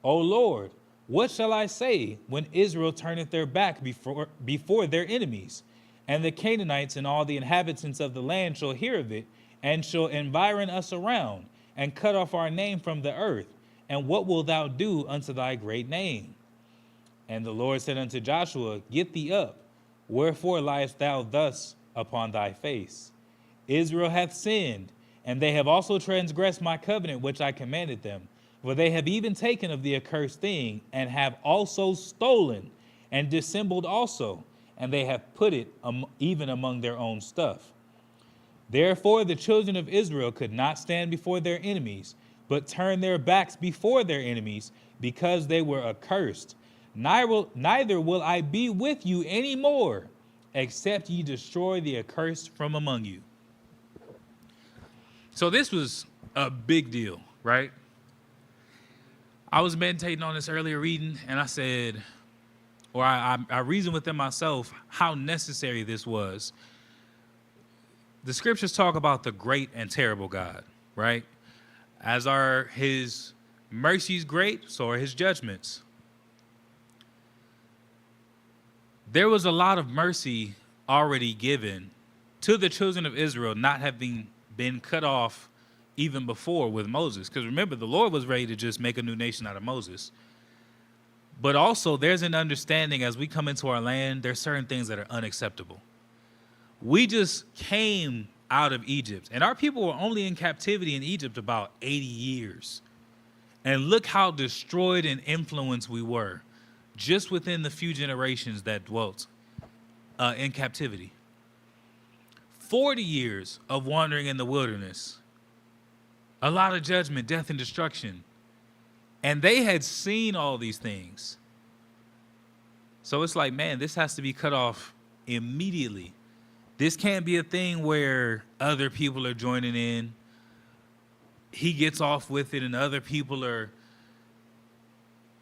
O Lord, what shall I say when Israel turneth their back before their enemies? And the Canaanites and all the inhabitants of the land shall hear of it, and shall environ us around, and cut off our name from the earth. And what wilt thou do unto thy great name? And the Lord said unto Joshua, Get thee up. Wherefore liest thou thus upon thy face? Israel hath sinned, and they have also transgressed my covenant which I commanded them. For they have even taken of the accursed thing, and have also stolen, and dissembled also, and they have put it even among their own stuff. Therefore the children of Israel could not stand before their enemies, but turned their backs before their enemies, because they were accursed. Neither will I be with you any more, except ye destroy the accursed from among you. So this was a big deal, right? I was meditating on this earlier reading, and I said, or I reasoned within myself how necessary this was. The scriptures talk about the great and terrible God, right? As are his mercies great, so are his judgments. There was a lot of mercy already given to the children of Israel, not having been cut off even before with Moses. Because remember, the Lord was ready to just make a new nation out of Moses. But also there's an understanding as we come into our land, there's certain things that are unacceptable. We just came out of Egypt, and our people were only in captivity in Egypt about 80 years. And look how destroyed and influenced we were just within the few generations that dwelt in captivity. 40 years of wandering in the wilderness, a lot of judgment, death, and destruction. And they had seen all these things. So it's like, man, this has to be cut off immediately. This can't be a thing where other people are joining in. He gets off with it and other people are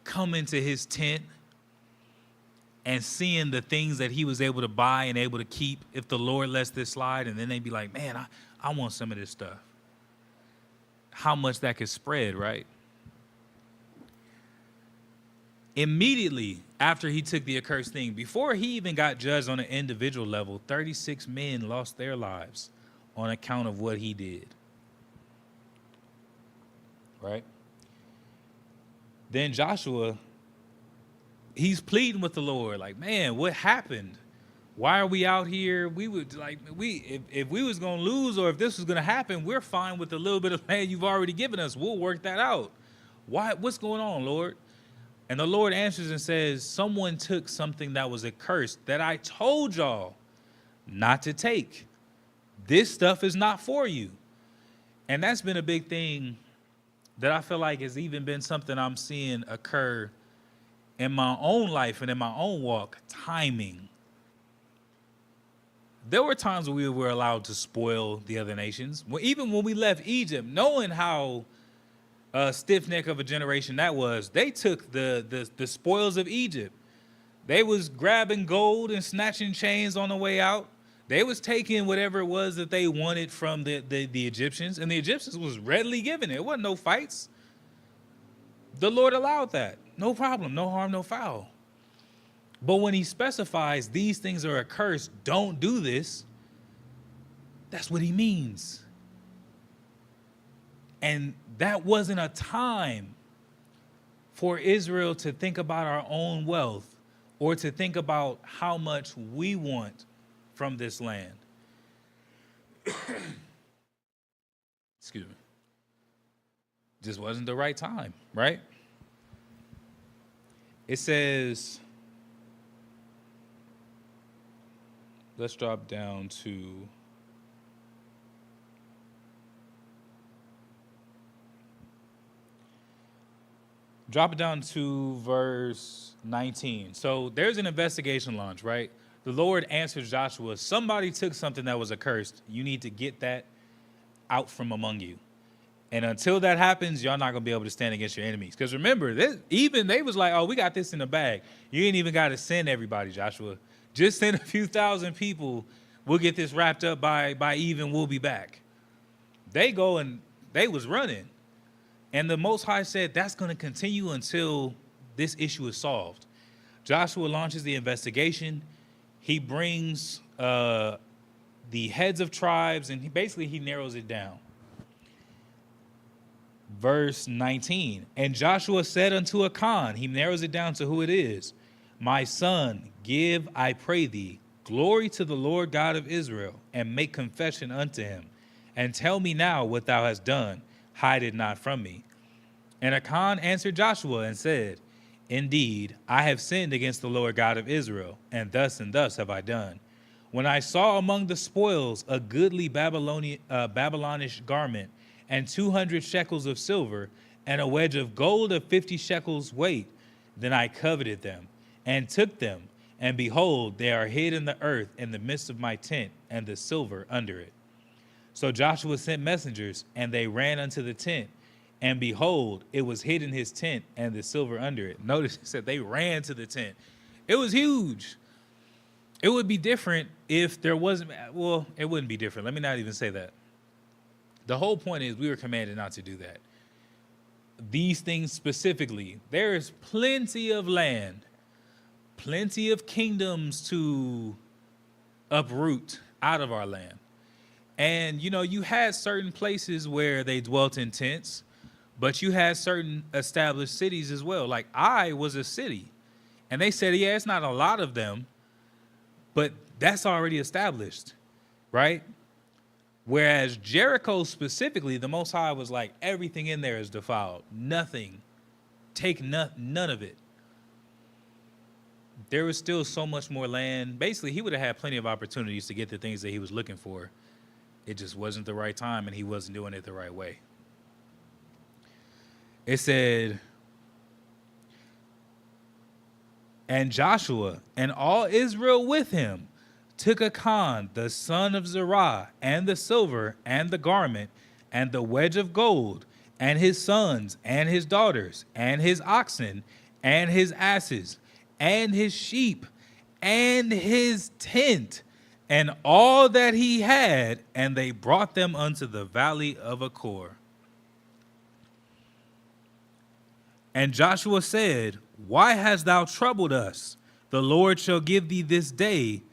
coming to his tent and seeing the things that he was able to buy and able to keep if the Lord lets this slide. And then they'd be like, man, I want some of this stuff. How much that could spread, right? Immediately after he took the accursed thing, before he even got judged on an individual level, 36 men lost their lives on account of what he did. Right? Then Joshua, he's pleading with the Lord, like, man, what happened? Why are we out here? We would like, if we was gonna lose or if this was gonna happen, we're fine with the little bit of land you've already given us. We'll work that out. What's going on, Lord? And the Lord answers and says, someone took something that was accursed that I told y'all not to take. this stuff is not for you. And that's been a big thing that I feel like has even been something I'm seeing occur in my own life and in my own walk. Timing. There were times when we were allowed to spoil the other nations. Even when we left Egypt, knowing how stiff-neck of a generation that was, they took the spoils of Egypt. They was grabbing gold and snatching chains on the way out. They was taking whatever it was that they wanted from the Egyptians, and the Egyptians was readily giving it. It wasn't no fights. The Lord allowed that. No problem, no harm, no foul. But when he specifies these things are accursed, don't do this, that's what he means. And that wasn't a time for Israel to think about our own wealth or to think about how much we want from this land. Excuse me. Just wasn't the right time, right? It says, let's drop down to verse 19. So there's an investigation launch, right? The Lord answers Joshua, somebody took something that was accursed. You need to get that out from among you. And until that happens, y'all not going to be able to stand against your enemies. Because remember, they was like, oh, we got this in the bag. You ain't even got to send everybody, Joshua. Just send a few thousand people. We'll get this wrapped up by even. We'll be back. They go and they was running. And the Most High said that's going to continue until this issue is solved. Joshua launches the investigation. He brings the heads of tribes, and he narrows it down. Verse 19, and Joshua said unto Achan, he narrows it down to who it is, my son, give, I pray thee, glory to the Lord God of Israel, and make confession unto him, and tell me now what thou hast done, hide it not from me. And Achan answered Joshua and said, indeed, I have sinned against the Lord God of Israel, and thus have I done. When I saw among the spoils a goodly Babylonish garment, and 200 shekels of silver, and a wedge of gold of 50 shekels weight, then I coveted them, and took them, and behold, they are hid in the earth in the midst of my tent, and the silver under it. So Joshua sent messengers, and they ran unto the tent, and behold, it was hid in his tent, and the silver under it. Notice it said they ran to the tent. It was huge. It would be different if there wasn't, well, it wouldn't be different. Let me not even say that. The whole point is we were commanded not to do that. These things specifically, there is plenty of land, plenty of kingdoms to uproot out of our land. And, you had certain places where they dwelt in tents, but you had certain established cities as well. Like Ai was a city, and they said, yeah, it's not a lot of them, but that's already established, right? Whereas Jericho specifically, the Most High was like, everything in there is defiled. Nothing. Take none of it. There was still so much more land. Basically, he would have had plenty of opportunities to get the things that he was looking for. It just wasn't the right time, and he wasn't doing it the right way. It said, and Joshua and all Israel with him took Achan, the son of Zerah, and the silver, and the garment, and the wedge of gold, and his sons, and his daughters, and his oxen, and his asses, and his sheep, and his tent, and all that he had, and they brought them unto the valley of Achor. And Joshua said, why hast thou troubled us? The Lord shall give thee this day.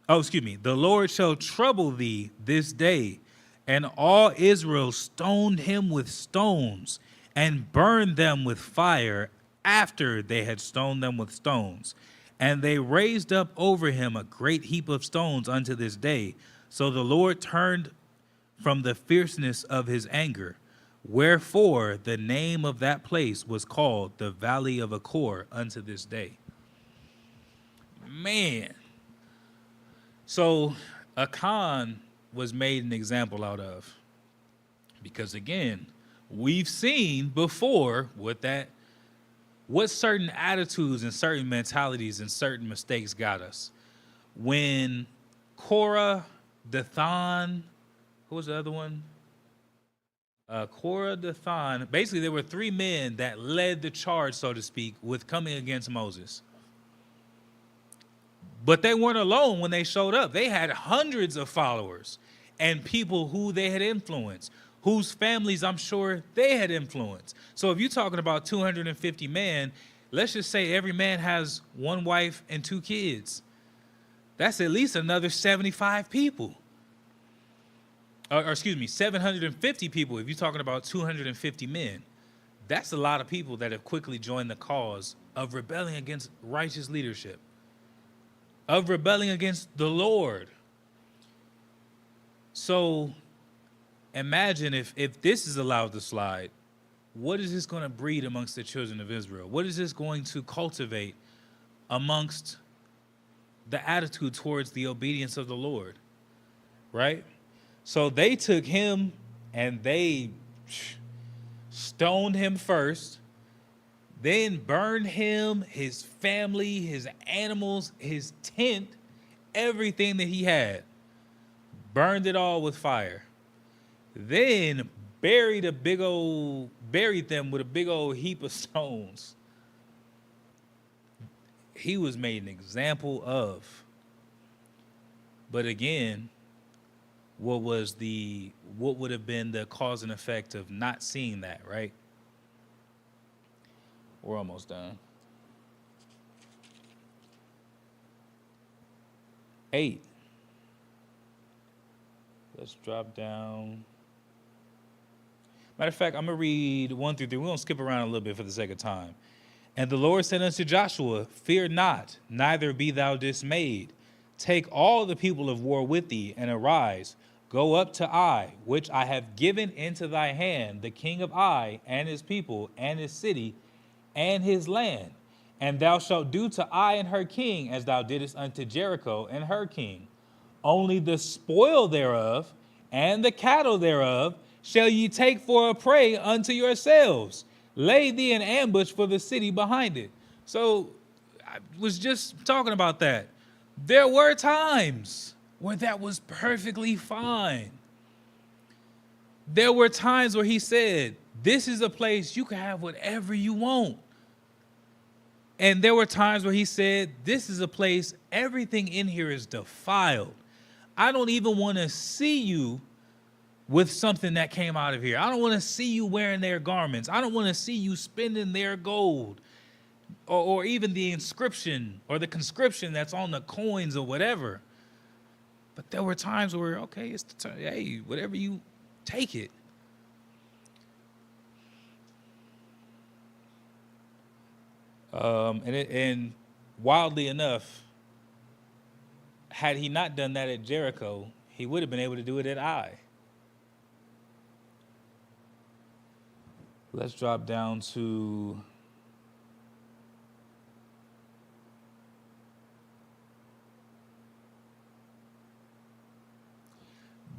The Lord shall trouble thee this day. And all Israel stoned him with stones and burned them with fire after they had stoned them with stones. And they raised up over him a great heap of stones unto this day. So the Lord turned from the fierceness of his anger. Wherefore the name of that place was called the Valley of Achor unto this day. Man. So Achan was made an example out of. Because again, we've seen before what certain attitudes and certain mentalities and certain mistakes got us. When Korah, Dathan, who was the other one? Korah, Dathan. Basically, there were three men that led the charge, so to speak, with coming against Moses. But they weren't alone when they showed up. They had hundreds of followers and people who they had influenced, whose families I'm sure they had influenced. So if you're talking about 250 men, let's just say every man has one wife and 2 kids. That's at least another 75 people. Or excuse me, 750 people if you're talking about 250 men. That's a lot of people that have quickly joined the cause of rebelling against righteous leadership, of rebelling against the Lord. So imagine if this is allowed to slide, what is this going to breed amongst the children of Israel? What is this going to cultivate amongst the attitude towards the obedience of the Lord, right? So they took him and they stoned him first, then burned him, his family, his animals, his tent, everything that he had. Burned it all with fire. Then buried them with a big old heap of stones. He was made an example of. But again, what would have been the cause and effect of not seeing that, right? We're almost done. 8. Let's drop down. Matter of fact, I'm going to read 1 through 3. We're going to skip around a little bit for the sake of time. And the Lord said unto Joshua, fear not, neither be thou dismayed. Take all the people of war with thee, and arise. Go up to Ai, which I have given into thy hand, the king of Ai, and his people, and his city, and his land. And thou shalt do to Ai and her king as thou didst unto Jericho and her king. Only the spoil thereof and the cattle thereof shall ye take for a prey unto yourselves. Lay thee an ambush for the city behind it. So I was just talking about that. There were times where that was perfectly fine. There were times where he said, this is a place you can have whatever you want. And there were times where he said, this is a place, everything in here is defiled. I don't even want to see you with something that came out of here. I don't want to see you wearing their garments. I don't want to see you spending their gold, or even the inscription or the conscription that's on the coins or whatever. But there were times where, okay, it's the time, hey, whatever you take it. And wildly enough, had he not done that at Jericho, he would have been able to do it at Ai. Let's drop down to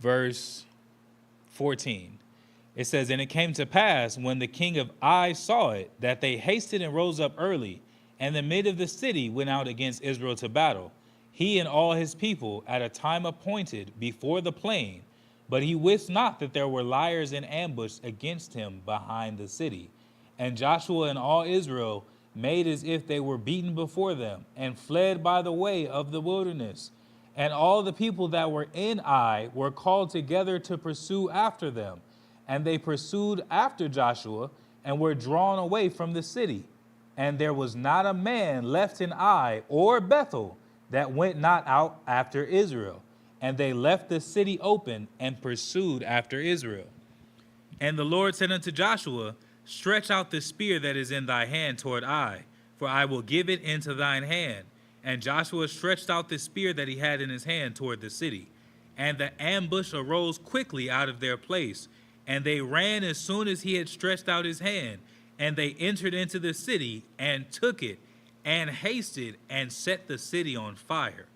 verse 14. It says, and it came to pass when the king of Ai saw it, that they hasted and rose up early, and the mid of the city went out against Israel to battle, he and all his people at a time appointed before the plain. But he wist not that there were liers in ambush against him behind the city. And Joshua and all Israel made as if they were beaten before them, and fled by the way of the wilderness. And all the people that were in Ai were called together to pursue after them. And they pursued after Joshua, and were drawn away from the city. And there was not a man left in Ai or Bethel that went not out after Israel. And they left the city open and pursued after Israel. And the Lord said unto Joshua, stretch out the spear that is in thy hand toward Ai, for I will give it into thine hand. And Joshua stretched out the spear that he had in his hand toward the city. And the ambush arose quickly out of their place. And they ran as soon as he had stretched out his hand. And they entered into the city and took it, and hasted and set the city on fire.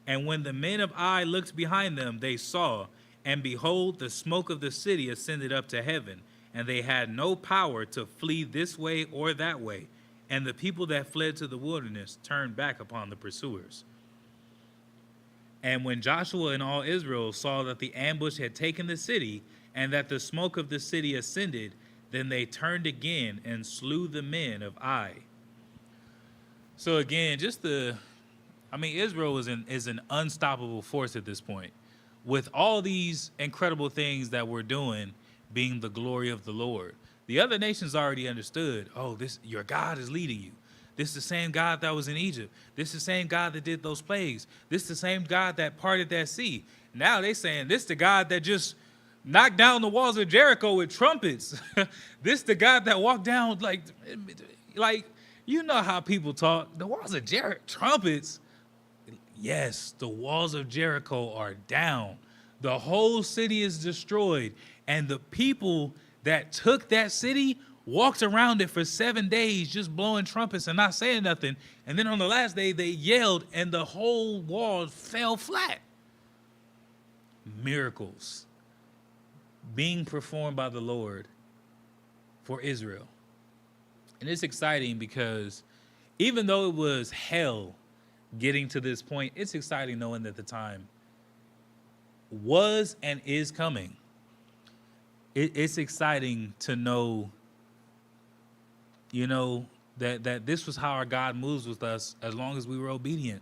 And when the men of Ai looked behind them, they saw, and behold, the smoke of the city ascended up to heaven, and they had no power to flee this way or that way. And the people that fled to the wilderness turned back upon the pursuers. And when Joshua and all Israel saw that the ambush had taken the city, and that the smoke of the city ascended, then they turned again and slew the men of Ai. So again, Israel is an unstoppable force at this point, with all these incredible things that we're doing being the glory of the Lord. The other nations already understood, oh, your God is leading you. This is the same God that was in Egypt. This is the same God that did those plagues. This is the same God that parted that sea. Now they saying, this is the God that just knocked down the walls of Jericho with trumpets. This is the God that walked down like, you know how people talk. The walls of Jericho, trumpets. Yes, the walls of Jericho are down. The whole city is destroyed. And the people that took that city walked around it for 7 days just blowing trumpets and not saying nothing. And then on the last day, they yelled and the whole wall fell flat. Miracles being performed by the Lord for Israel. And it's exciting because even though it was hell getting to this point, it's exciting knowing that the time was and is coming. It's exciting to know, that this was how our God moves with us as long as we were obedient.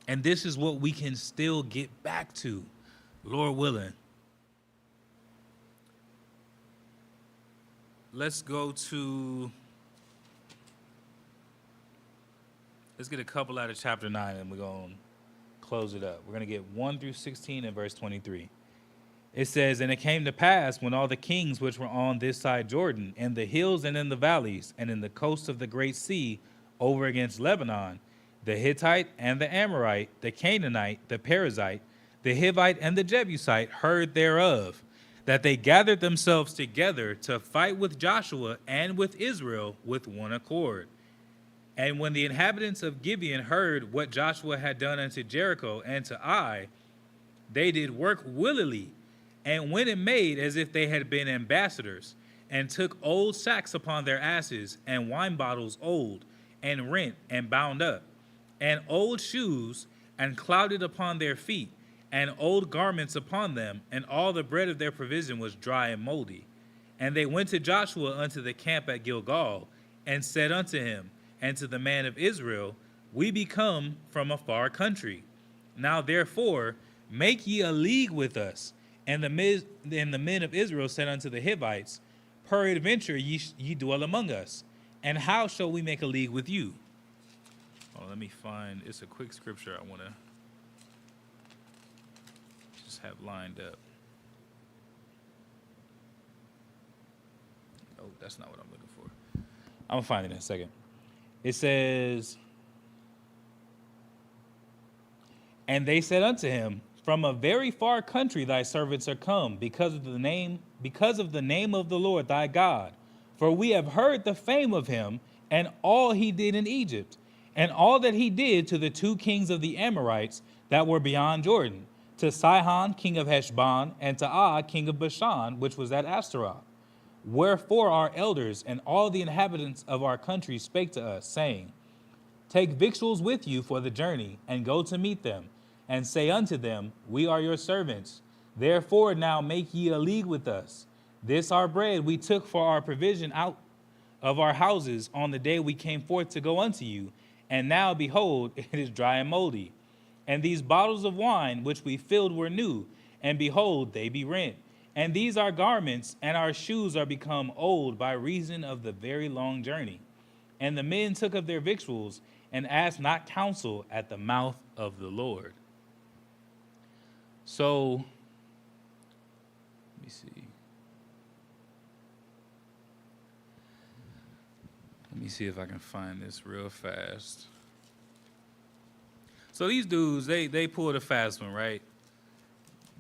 And this is what we can still get back to, Lord willing. Let's get a couple out of chapter 9 and we're going to close it up. We're going to get 1 through 16 and verse 23. It says, and it came to pass when all the kings which were on this side Jordan, in the hills and in the valleys, and in the coast of the great sea, over against Lebanon, the Hittite and the Amorite, the Canaanite, the Perizzite, the Hivite and the Jebusite heard thereof, that they gathered themselves together to fight with Joshua and with Israel with one accord. And when the inhabitants of Gibeon heard what Joshua had done unto Jericho and to Ai, they did work willily, and went and made as if they had been ambassadors, and took old sacks upon their asses, and wine bottles old, and rent and bound up, and old shoes, and clouded upon their feet, and old garments upon them, and all the bread of their provision was dry and moldy. And they went to Joshua unto the camp at Gilgal, and said unto him, and to the man of Israel, we be come from a far country. Now therefore make ye a league with us. And the men of Israel said unto the Hivites, peradventure ye dwell among us, and how shall we make a league with you? Oh, let me find, it's a quick scripture I want to just have lined up. Oh, that's not what I'm looking for. I'm going to find it in a second. It says, and they said unto him, from a very far country thy servants are come, because of the name of the Lord thy God. For we have heard the fame of him, and all he did in Egypt, and all that he did to the 2 kings of the Amorites that were beyond Jordan, to Sihon king of Heshbon, and to Og king of Bashan, which was at Ashtaroth. Wherefore our elders and all the inhabitants of our country spake to us, saying, take victuals with you for the journey, and go to meet them, and say unto them, we are your servants. Therefore now make ye a league with us. This our bread we took for our provision out of our houses on the day we came forth to go unto you. And now, behold, it is dry and moldy. And these bottles of wine which we filled were new, and behold, they be rent. And these our garments and our shoes are become old by reason of the very long journey. And the men took of their victuals, and asked not counsel at the mouth of the Lord. So, let me see. Let me see if I can find this real fast. So these dudes, they pulled a fast one, right?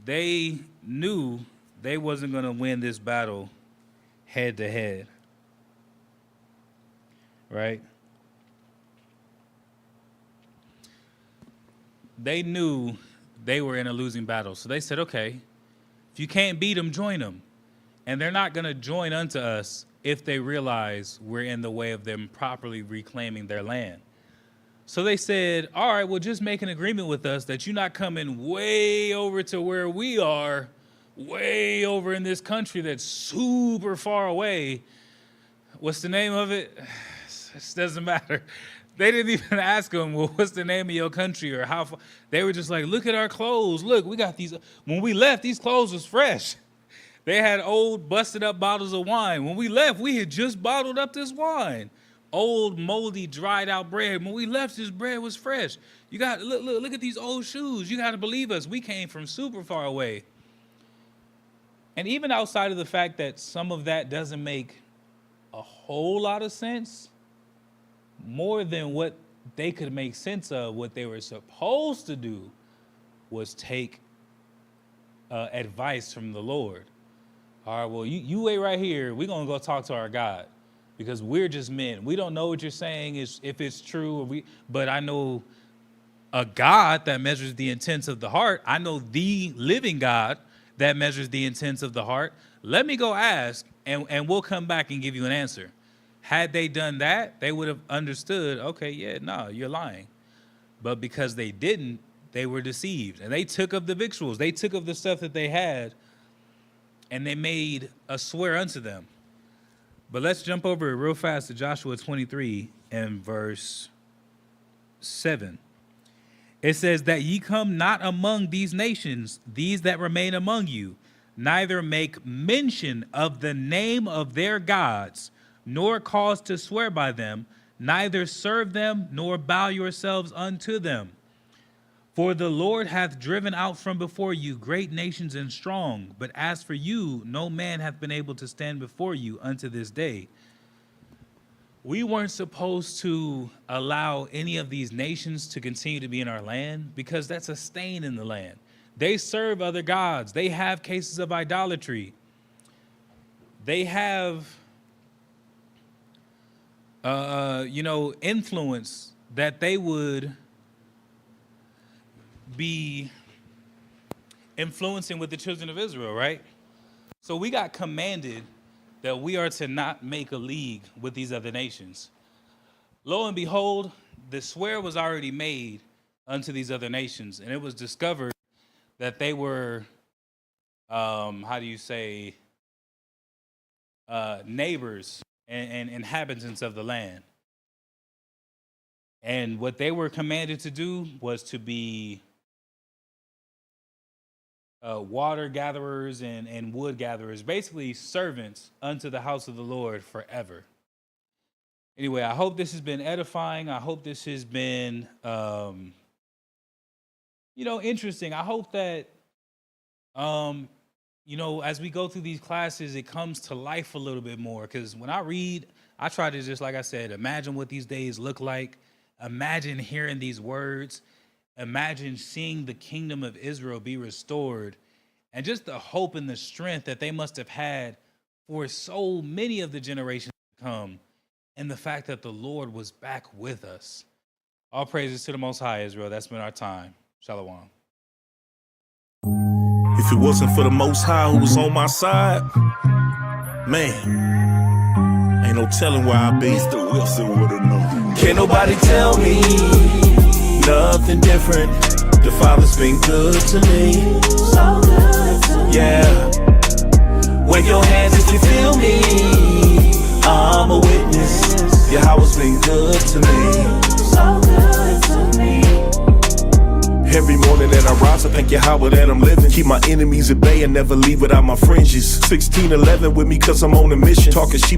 They knew they wasn't going to win this battle head to head, right? they knew they were in a losing battle. So they said, okay, if you can't beat them, join them. And they're not going to join unto us if they realize we're in the way of them properly reclaiming their land. So they said, all right, well, just make an agreement with us that you're not coming way over to where we are, way over in this country that's super far away. What's the name of it? It doesn't matter. They didn't even ask them, well, what's the name of your country or how far? They were just like, look at our clothes. Look, we got these. When we left, these clothes was fresh. They had old, busted up bottles of wine. When we left, we had just bottled up this wine. Old, moldy, dried out bread. When we left, this bread was fresh. You got, look at these old shoes. You got to believe us. We came from super far away. And even outside of the fact that some of that doesn't make a whole lot of sense, more than what they could make sense of, what they were supposed to do was take advice from the Lord. All right, well, you wait right here. We're going to go talk to our God because we're just men. We don't know what you're saying is if it's true, but I know a God that measures the intents of the heart. I know the living God that measures the intents of the heart. Let me go ask, and we'll come back and give you an answer. Had they done that, they would have understood, okay, yeah, no, you're lying. But because they didn't, they were deceived. And they took of the victuals. They took of the stuff that they had, and they made a swear unto them. But let's jump over it real fast to Joshua 23 and verse 7. It says that ye come not among these nations, these that remain among you, neither make mention of the name of their gods, nor cause to swear by them, neither serve them, nor bow yourselves unto them. For the Lord hath driven out from before you great nations and strong, but as for you, no man hath been able to stand before you unto this day. We weren't supposed to allow any of these nations to continue to be in our land because that's a stain in the land. They serve other gods. They have cases of idolatry. They have influence that they would be influencing with the children of Israel, right? So we got commanded that we are to not make a league with these other nations. Lo and behold, the swear was already made unto these other nations, and it was discovered that they were, neighbors and inhabitants of the land. And what they were commanded to do was to be water gatherers and wood gatherers, basically servants unto the house of the Lord forever. Anyway, I hope this has been edifying. I hope this has been, interesting. I hope that, as we go through these classes, it comes to life a little bit more. Because when I read, I try to just, like I said, imagine what these days look like. Imagine hearing these words. Imagine seeing the kingdom of Israel be restored. And just the hope and the strength that they must have had for so many of the generations to come. And the fact that the Lord was back with us. All praises to the Most High, Israel. That's been our time. Shalom. If it wasn't for the Most High who was on my side, man, ain't no telling where I'd be. Mr. Wilson would've known. Can't nobody tell me nothing different. The Father's been good to me. So good to me. Yeah. Wave your hands if you feel me. I'm a witness. Yahweh's been good to me. So good to me. Every morning that I rise, I thank Yahweh that I'm living. Keep my enemies at bay and never leave without my fringes. 1611 with me cause I'm on a mission. Talking sheep.